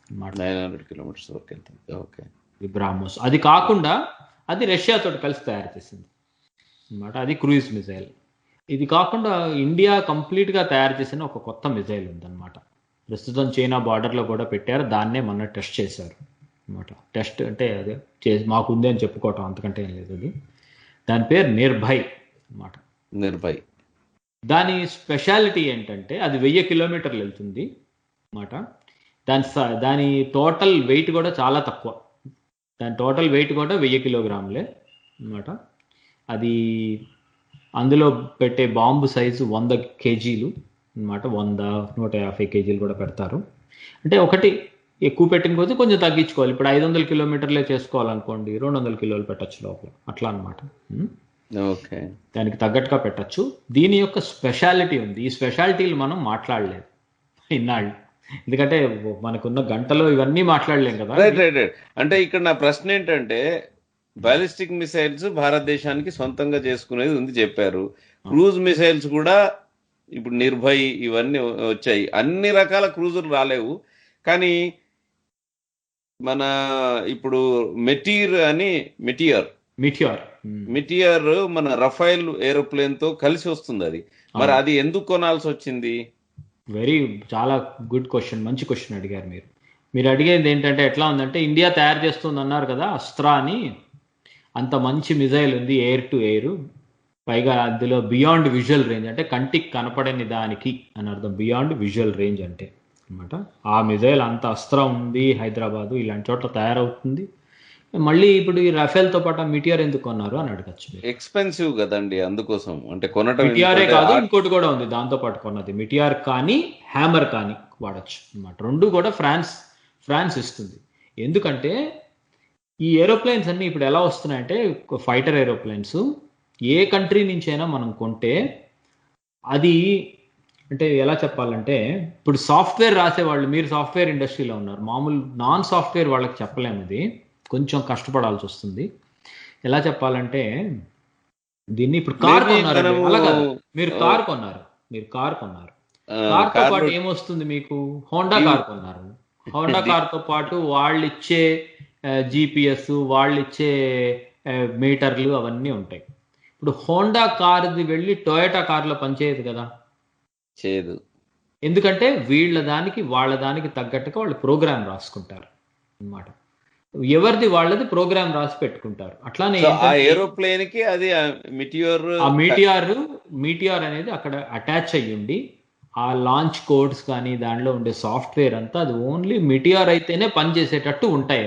అన్నమాట. 900 కిలోమీటర్స్ వరకు వెళ్తుంది. ఓకే, బ్రాహ్మోస్. అది కాకుండా అది రష్యాతో కలిసి తయారు చేసింది అన్నమాట. అది క్రూయిజ్ మిజైల్. ఇది కాకుండా ఇండియా కంప్లీట్ గా తయారు చేసిన ఒక కొత్త మిజైల్ ఉందన్నమాట. ప్రస్తుతం చైనా బార్డర్లో కూడా పెట్టారు, దాన్నే మొన్న టెస్ట్ చేశారు అనమాట. టెస్ట్ అంటే అదే మాకుంది అని చెప్పుకోవటం, అంతకంటే ఏం లేదు. అది దాని పేరు నిర్భయ్ అనమాట. నిర్భయ్. దాని స్పెషాలిటీ ఏంటంటే అది 1000 కిలోమీటర్లు వెళ్తుంది అనమాట. దాని టోటల్ వెయిట్ కూడా చాలా తక్కువ. దాని టోటల్ వెయిట్ కూడా 1000 కిలోగ్రాములే అనమాట. అది అందులో పెట్టే బాంబు సైజు 100 కేజీలు అనమాట. 100-150 కేజీలు కూడా పెడతారు. అంటే ఒకటి ఎక్కువ పెట్టిన కొద్దీ కొంచెం తగ్గించుకోవాలి. ఇప్పుడు 500 కిలోమీటర్లే చేసుకోవాలనుకోండి, 200 కిలోలు పెట్టచ్చు లోపల, అట్లా అనమాట. ఓకే, దానికి తగ్గట్టుగా పెట్టచ్చు. దీని యొక్క స్పెషాలిటీ ఉంది. ఈ స్పెషాలిటీలు మనం మాట్లాడలేదు ఇన్నాళ్ళు, ఎందుకంటే మనకున్న గంటలో ఇవన్నీ మాట్లాడలేం కదా. Right right right. అంటే ఇక్కడ నా ప్రశ్న ఏంటంటే, బాలిస్టిక్ మిసైల్స్ భారతదేశానికి సొంతంగా చేసుకునేది ఉంది చెప్పారు. క్రూజ్ మిసైల్స్ కూడా ఇప్పుడు నిర్భయ్ ఇవన్నీ వచ్చాయి. అన్ని రకాల క్రూజులు రాలేవు, కానీ మన ఇప్పుడు మిటియర్ మన రఫైల్ ఏరోప్లేన్ తో కలిసి వస్తుంది. అది మరి అది ఎందుకు కొనాల్సి వచ్చింది? చాలా గుడ్ క్వశ్చన్, మంచి క్వశ్చన్ అడిగారు మీరు. మీరు అడిగేది ఏంటంటే ఎట్లా ఉందంటే, ఇండియా తయారు చేస్తుంది అన్నారు కదా అస్త్రా అని, అంత మంచి మిజైల్ ఉంది ఎయిర్ టు ఎయిర్, పైగా అందులో బియాండ్ విజువల్ రేంజ్, అంటే కంటికి కనపడని దానికి అని అర్థం బియాండ్ విజువల్ రేంజ్ అంటే అనమాట. ఆ మిజైల్ అంత అస్త్రం ఉంది, హైదరాబాదు ఇలాంటి చోట్ల తయారవుతుంది. మళ్ళీ ఇప్పుడు ఈ రఫేల్తో పాటు మిటియర్ ఎందుకు కొన్నారు అని అడగచ్చు. ఎక్స్పెన్సివ్ కదండి, అందుకోసం అంటే కొనటం. మిటియారే కాదు, ఇంకోటి కూడా ఉంది దాంతో పాటు కొన్నది. మిటియార్ కానీ హ్యామర్ కానీ వాడచ్చు అనమాట. రెండు కూడా ఫ్రాన్స్ ఇస్తుంది. ఎందుకంటే ఈ ఏరోప్లేన్స్ అన్ని ఇప్పుడు ఎలా వస్తున్నాయంటే, ఫైటర్ ఏరోప్లేన్స్ ఏ కంట్రీ నుంచైనా మనం కొంటే, అది అంటే ఎలా చెప్పాలంటే, ఇప్పుడు సాఫ్ట్వేర్ రాసేవాళ్ళు, మీరు సాఫ్ట్వేర్ ఇండస్ట్రీలో ఉన్నారు, మామూలు నాన్ సాఫ్ట్వేర్ వాళ్ళకి చెప్పలేము, ఇది కొంచెం కష్టపడాల్సి వస్తుంది. ఎలా చెప్పాలంటే, దీన్ని ఇప్పుడు కార్ కొన్నారు, అలాగా మీరు కార్ కొన్నారు, కార్తో పాటు ఏమొస్తుంది మీకు? హోండా కార్ కొన్నారు. హోండా కార్తో పాటు వాళ్ళు ఇచ్చే జిపిఎస్, వాళ్ళు ఇచ్చే మీటర్లు అవన్నీ ఉంటాయి. ఇప్పుడు హోండా కార్ది వెళ్ళి టొయోటా కార్లో పనిచేయదు కదా, చేయదు. ఎందుకంటే వాళ్ళ దానికి తగ్గట్టుగా వాళ్ళు ప్రోగ్రామ్ రాసుకుంటారు అన్నమాట. ఎవరిది వాళ్ళది ప్రోగ్రామ్ రాసి పెట్టుకుంటారు. అట్లానే ఏరోప్లేన్ కి అది మీటియార్ అనేది అక్కడ అటాచ్ అయ్యిండి, ఆ లాంచ్ కోడ్స్ కానీ దానిలో ఉండే సాఫ్ట్వేర్ అంతా అది ఓన్లీ మిటియార్ అయితేనే పనిచేసేటట్టు ఉంటాయి.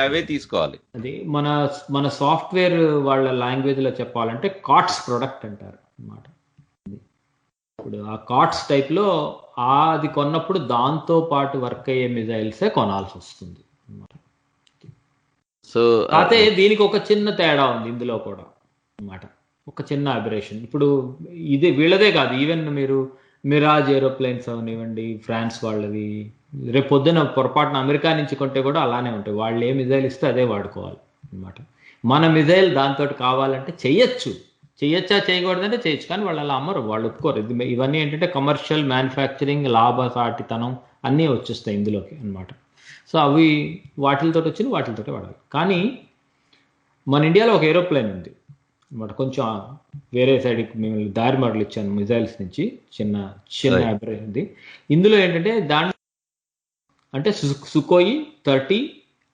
అవే తీసుకోవాలి. అది మన సాఫ్ట్వేర్ వాళ్ళ లాంగ్వేజ్ లో చెప్పాలంటే కాట్స్ ప్రొడక్ట్ అంటారు అన్నమాట. ఇప్పుడు ఆ కాట్స్ టైప్ లో అది కొన్నప్పుడు దాంతో పాటు వర్క్ అయ్యే మిజైల్సే కొనాల్సి వస్తుంది అన్నమాట. సో అయితే దీనికి ఒక చిన్న తేడా ఉంది ఇందులో కూడా అన్నమాట, ఒక చిన్న అబరేషన్. ఇప్పుడు ఇది వీళ్ళదే కాదు, ఈవెన్ మీరు మిరాజ్ ఏరోప్లేన్స్ అవనివ్వండి, ఫ్రాన్స్ వాళ్ళవి, రేపు పొద్దున పొరపాటున అమెరికా నుంచి కొంటే కూడా అలానే ఉంటాయి. వాళ్ళు ఏ మిజైల్ ఇస్తే అదే వాడుకోవాలి అనమాట. మన మిజైల్ దాంతో కావాలంటే చేయొచ్చా చేయకూడదంటే చేయొచ్చు, కానీ వాళ్ళు అలా అమ్మరు, వాళ్ళు ఒప్పుకోరు. ఇవన్నీ ఏంటంటే కమర్షియల్ మ్యానుఫ్యాక్చరింగ్, లాభసాటితనం అన్నీ వచ్చేస్తాయి ఇందులోకి అనమాట. సో అవి వాటితో వాడాలి. కానీ మన ఇండియాలో ఒక ఏరోప్లేన్ ఉంది అనమాట, కొంచెం వేరే సైడ్కి మేము దారి మరలు ఇచ్చాను మిజైల్స్ నుంచి, చిన్న ఉంది. ఇందులో ఏంటంటే అంటే సుకోయి 30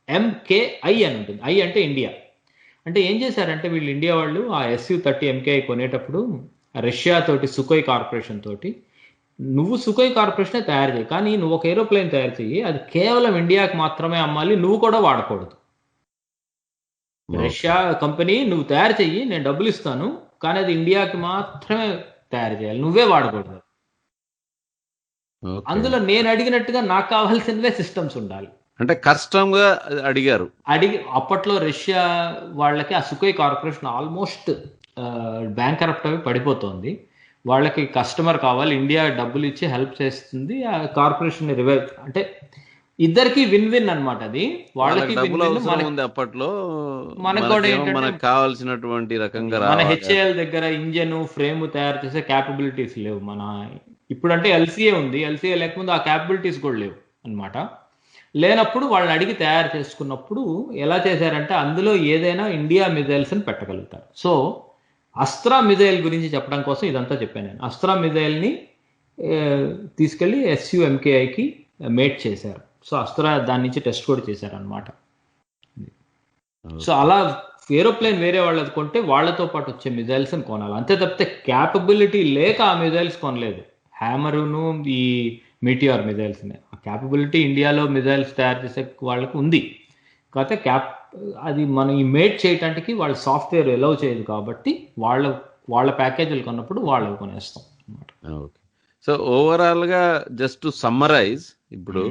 MKI అని ఉంటుంది. ఐ అంటే ఇండియా. అంటే ఏం చేశారంటే వీళ్ళు ఇండియా వాళ్ళు ఆ Su-30 MKI కొనేటప్పుడు రష్యా తోటి, సుకోయ్ కార్పొరేషన్ తోటి, నువ్వు సుకోయ్ కార్పొరేషనే తయారు చేయి, కానీ నువ్వు ఒక ఏరోప్లేన్ తయారు చెయ్యి, అది కేవలం ఇండియాకి మాత్రమే అమ్మాలి, నువ్వు కూడా వాడకూడదు. రష్యా కంపెనీ నువ్వు తయారు చెయ్యి, నేను డబ్బులు ఇస్తాను, కానీ అది ఇండియాకి మాత్రమే తయారు చేయాలి, నువ్వే వాడకూడదు. అందులో నేను అడిగినట్టుగా నాకు కావాల్సినవే సిస్టమ్స్ ఉండాలి. అంటే కష్టంగా అప్పట్లో రష్యా వాళ్ళకి ఆ సుకోయ్ కార్పొరేషన్ ఆల్మోస్ట్ బ్యాంకరప్ట్ అవి పడిపోతుంది. వాళ్ళకి కస్టమర్ కావాలి, ఇండియా డబ్బులు ఇచ్చి హెల్ప్ చేస్తుంది, ఆ కార్పొరేషన్ రివైవ్, అంటే ఇద్దరికి విన్ విన్ అనమాట. అది వాళ్ళకి అప్పట్లో మనకు కూడా మనకు కావాల్సినటువంటి రకంగా మన హెచ్ఏఎల్ దగ్గర ఇంజన్ ఫ్రేమ్ తయారు చేసే క్యాపబిలిటీస్ లేవు. మన ఇప్పుడంటే ఎల్సీఏ ఉంది, ఎల్సీఏ లేకపోతే ఆ క్యాపబిలిటీస్ కూడా లేవు అనమాట. లేనప్పుడు వాళ్ళని అడిగి తయారు చేసుకున్నప్పుడు ఎలా చేశారంటే అందులో ఏదైనా ఇండియా మిజైల్స్ అని పెట్టగలుగుతారు. సో అస్త్రా మిజైల్ గురించి చెప్పడం కోసం ఇదంతా చెప్పాను నేను. అస్త్రా మిజైల్ని తీసుకెళ్ళి SUMKIకి మేట్ చేశారు. సో అస్త్రా దాని నుంచి టెస్ట్ కూడా చేశారు అనమాట. సో అలా ఏరోప్లేన్ వేరే వాళ్ళది కొంటే వాళ్ళతో పాటు వచ్చే మిజైల్స్ అని కొనాలి, అంతే తప్పితే క్యాపబిలిటీ లేక ఆ మిజైల్స్ కొనలేదు. హ్యామరును ఈ మీటిఆర్ మిజైల్స్ ఆ క్యాపబిలిటీ ఇండియాలో మిజైల్స్ తయారు చేసే వాళ్ళకి ఉంది. కాకపోతే అది మనం ఈ మేట్ చేయటానికి వాళ్ళ సాఫ్ట్వేర్ ఎలౌ చేయదు కాబట్టి వాళ్ళ ప్యాకేజీలు కొన్నప్పుడు వాళ్ళు కొనేస్తాం అన్నమాట. ఓకే. సో ఓవరాల్ గా జస్ట్ టు సమ్మరైజ్, ఇప్పుడు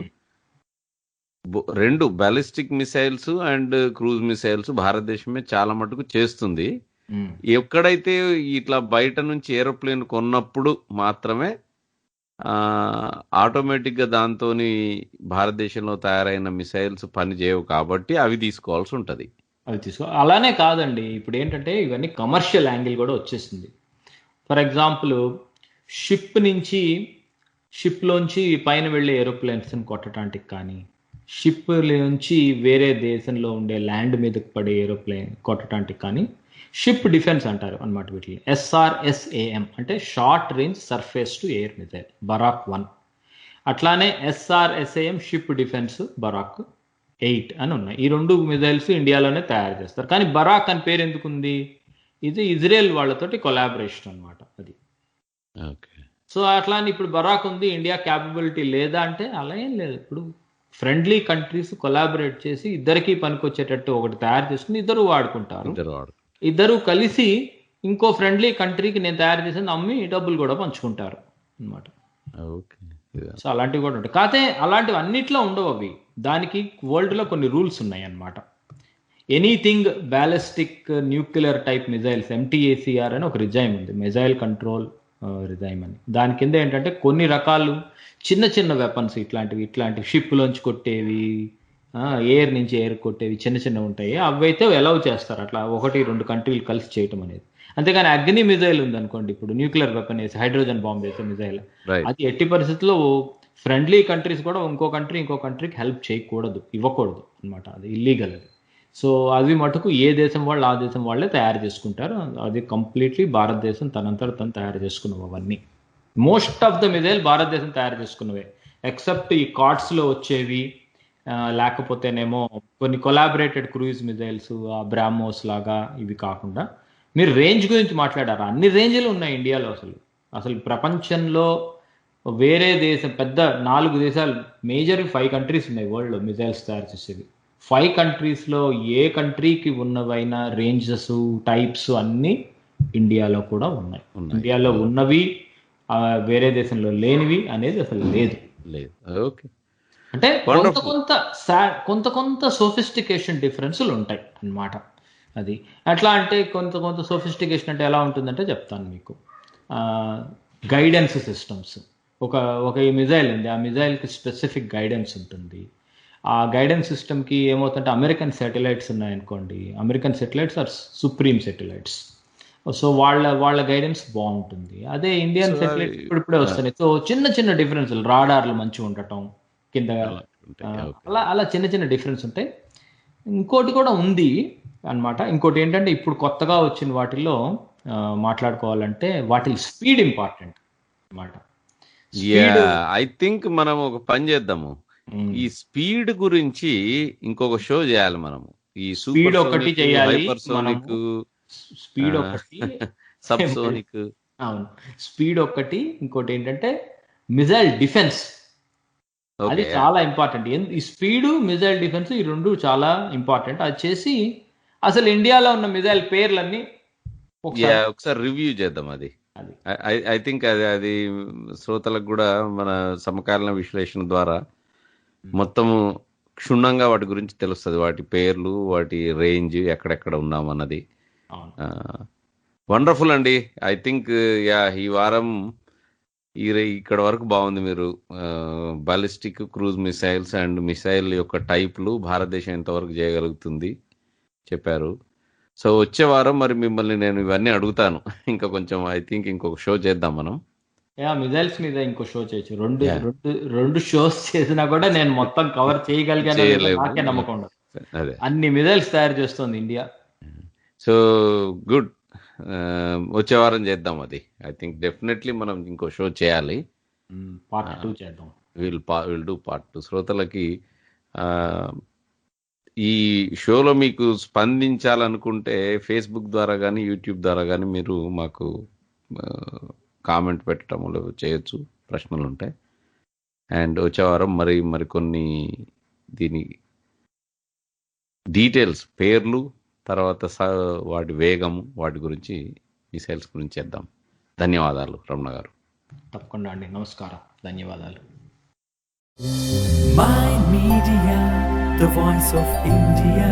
రెండు ballistic missiles and cruise missiles భారతదేశమే చాలా మటుకు చేస్తుంది. ఎక్కడైతే ఇట్లా బయట నుంచి ఏరోప్లేన్ కొన్నప్పుడు మాత్రమే ఆటోమేటిక్ గా దాంతో భారతదేశంలో తయారైన మిసైల్స్ పని చేయవు కాబట్టి అవి తీసుకోవాల్సి ఉంటది. అలానే కాదండి, ఇప్పుడు ఏంటంటే ఇవన్నీ కమర్షియల్ యాంగిల్ కూడా వచ్చేసింది. ఫర్ ఎగ్జాంపుల్ షిప్లోంచి పైన వెళ్ళే ఏరోప్లేన్స్ కొట్టడానికి కానీ, షిప్ నుంచి వేరే దేశంలో ఉండే ల్యాండ్ మీదకి పడే ఏరోప్లేన్ కొట్టడానికి కానీ షిప్ డిఫెన్స్ అంటారు అనమాట. వీటిని SRSAM అంటే short range surface to air missile Barak 1, అట్లానే SRSAM షిప్ డిఫెన్స్ బరాక్ 8 అని ఉన్నాయి. ఈ రెండు మిజైల్స్ ఇండియాలోనే తయారు చేస్తారు. కానీ బరాక్ అని పేరు ఎందుకు ఉంది? ఇది ఇజ్రాయెల్ వాళ్ళతోటి కొలాబరేషన్ అనమాట అది. సో అట్లానే ఇప్పుడు బరాక్ ఉంది, ఇండియా క్యాపబిలిటీ లేదా అంటే అలా ఏం లేదు. ఇప్పుడు ఫ్రెండ్లీ కంట్రీస్ కొలాబరేట్ చేసి ఇద్దరికి పనికొచ్చేటట్టు ఒకటి తయారు చేసుకుని ఇద్దరు వాడుకుంటారు. ఇద్దరు కలిసి ఇంకో ఫ్రెండ్లీ కంట్రీకి నేను తయారు చేసింది అమ్మి డబ్బులు కూడా పంచుకుంటారు అనమాట. సో అలాంటివి కూడా ఉంటాయి. కాకపోతే అలాంటివి అన్నిట్లో ఉండవు అవి. దానికి వరల్డ్ లో కొన్ని రూల్స్ ఉన్నాయి అన్నమాట. Anything ballistic nuclear type missiles MTACR అని ఒక రిజైమ్ ఉంది, మిజైల్ కంట్రోల్ రిజైమ్ అని. దాని కింద ఏంటంటే కొన్ని రకాలు చిన్న చిన్న వెపన్స్ ఇట్లాంటి షిప్లోంచి కొట్టేవి, ఎయిర్ నుంచి ఎయిర్ కొట్టేవి చిన్న ఉంటాయి, అవైతే అలౌ చేస్తారు. అట్లా 1-2 కంట్రీలు కలిసి చేయటం అనేది. అంతేగాని అగ్ని మిజైల్ ఉంది అనుకోండి, ఇప్పుడు న్యూక్లియర్ వెపన్ వేసి హైడ్రోజన్ బాంబ్ వేసే మిజైల్, అది ఎట్టి పరిస్థితుల్లో ఫ్రెండ్లీ కంట్రీస్ కూడా ఇంకో కంట్రీకి హెల్ప్ చేయకూడదు, ఇవ్వకూడదు అనమాట. అది ఇల్లీగల్ అది. సో అవి మటుకు ఏ దేశం వాళ్ళు ఆ దేశం వాళ్ళే తయారు చేసుకుంటారు. అది కంప్లీట్లీ భారతదేశం తనంతట తను తయారు చేసుకున్నవి అవన్నీ. మోస్ట్ ఆఫ్ ద మిజైల్ భారతదేశం తయారు చేసుకున్నవే, ఎక్సెప్ట్ ఈ కార్డ్స్లో వచ్చేవి, లేకపోతేనేమో కొన్ని కొలాబరేటెడ్ క్రూయిజ్ మిజైల్స్ బ్రాహ్మోస్ లాగా ఇవి కాకుండా. మీరు రేంజ్ గురించి మాట్లాడారు, అన్ని రేంజ్లు ఉన్నాయి ఇండియాలో. అసలు ప్రపంచంలో వేరే దేశం పెద్ద 4 దేశాలు, మేజర్ 5 కంట్రీస్ ఉన్నాయి వరల్డ్లో మిజైల్స్ తయారు చేసేవి. 5 కంట్రీస్లో ఏ కంట్రీకి ఉన్నవైనా రేంజెస్ టైప్స్ అన్నీ ఇండియాలో కూడా ఉన్నాయి. ఇండియాలో ఉన్నవి వేరే దేశంలో లేనివి అనేది అసలు లేదు. ఓకే. అంటే కొంత సోఫిస్టికేషన్ డిఫరెన్స్లు ఉంటాయి అన్నమాట. అది ఎట్లా అంటే కొంత సోఫిస్టికేషన్ అంటే ఎలా ఉంటుందంటే చెప్తాను మీకు. గైడెన్స్ సిస్టమ్స్, ఒక మిజైల్ ఉంది, ఆ మిజైల్కి స్పెసిఫిక్ గైడెన్స్ ఉంటుంది. ఆ గైడెన్స్ సిస్టమ్కి ఏమవుతుందంటే అమెరికన్ శాటిలైట్స్ ఉన్నాయనుకోండి, American satellites are supreme satellites. So వాళ్ళ గైడెన్స్ బాగుంటుంది. అదే ఇండియన్ శాటిలైట్స్ ఇప్పుడిప్పుడే వస్తున్నాయి. సో చిన్న డిఫరెన్స్లు, రాడార్లు మంచిగా ఉండటం కింద, అలా చిన్న డిఫరెన్స్ ఉంటాయి. ఇంకోటి కూడా ఉంది అన్నమాట. ఇంకోటి ఏంటంటే ఇప్పుడు కొత్తగా వచ్చిన వాటిల్లో మాట్లాడుకోవాలంటే వాటి స్పీడ్ ఇంపార్టెంట్ అన్నమాట. ఐ థింక్ మనం ఒక పని చేద్దాము, ఈ స్పీడ్ గురించి ఇంకొక షో చేయాలి మనము. ఈ స్పీడ్ ఒకటి చేయాలి, హైపర్సోనిక్, స్పీడ్ ఒకటి, సబ్సోనిక్. అవును, స్పీడ్ ఒకటి. ఇంకోటి ఏంటంటే మిజైల్ డిఫెన్స్, అది చాలా ఇంపార్టెంట్. ఈ స్పీడ్ మిజైల్ డిఫెన్స్ ఈ రెండు చాలా ఇంపార్టెంట్. అది చేసి అసలు ఇండియాలో ఉన్న మిజైల్ పేర్లన్నీ ఒకసారి రివ్యూ చేద్దాం. అది ఐ థింక్ అది శ్రోతలకు కూడా మన సమకాలీన విశ్లేషణ ద్వారా మొత్తము క్షుణ్ణంగా వాటి గురించి తెలుస్తుంది, వాటి పేర్లు, వాటి రేంజ్, ఎక్కడెక్కడ ఉన్నామన్నది. వండర్ఫుల్ అండి. ఐ థింక్ ఈ వారం ఇక్కడ వరకు బాగుంది. మీరు ballistic, cruise missiles and missile యొక్క టైప్లు భారతదేశం ఎంతవరకు చేయగలుగుతుంది చెప్పారు. సో వచ్చే వారం మరి మిమ్మల్ని నేను ఇవన్నీ అడుగుతాను. ఇంకా కొంచెం ఐ థింక్ ఇంకొక షో చేద్దాం మనం. మిజైల్స్ మీద ఇంకో షో చేయొచ్చు. రెండు షోస్ చేసినా కూడా నేను మొత్తం కవర్ చేయగలిగాను, నాకే నమ్మకం ఉండదు. అన్ని మిజైల్స్ తయారు చేస్తుంది ఇండియా. So good. వచ్చే వారం చేద్దాం అది. ఐ థింక్ డెఫినెట్లీ మనం ఇంకో షో చేయాలి. పార్ట్ 2 చేద్దాం. Will do part 2. శ్రోతలకి ఆ, ఈ షోలో మీకు స్పందించాలనుకుంటే ఫేస్బుక్ ద్వారా కానీ యూట్యూబ్ ద్వారా కానీ మీరు మాకు కామెంట్ పెట్టడం చేయొచ్చు, ప్రశ్నలు ఉంటాయి. అండ్ వచ్చే వారం మరికొన్ని దీని డీటెయిల్స్, పేర్లు, తర్వాత వాటి వేగం, వాటి గురించి, మిసైల్స్ గురించి చేద్దాం. ధన్యవాదాలు రమణ గారు. తప్పకుండా అండి. నమస్కారం, ధన్యవాదాలు. Mind Media, the voice of India.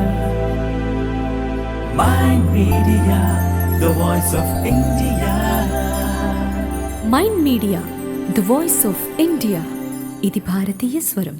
Mind Media, the voice of India. Mind media the voice of India. ఇది భారతీయ స్వరం.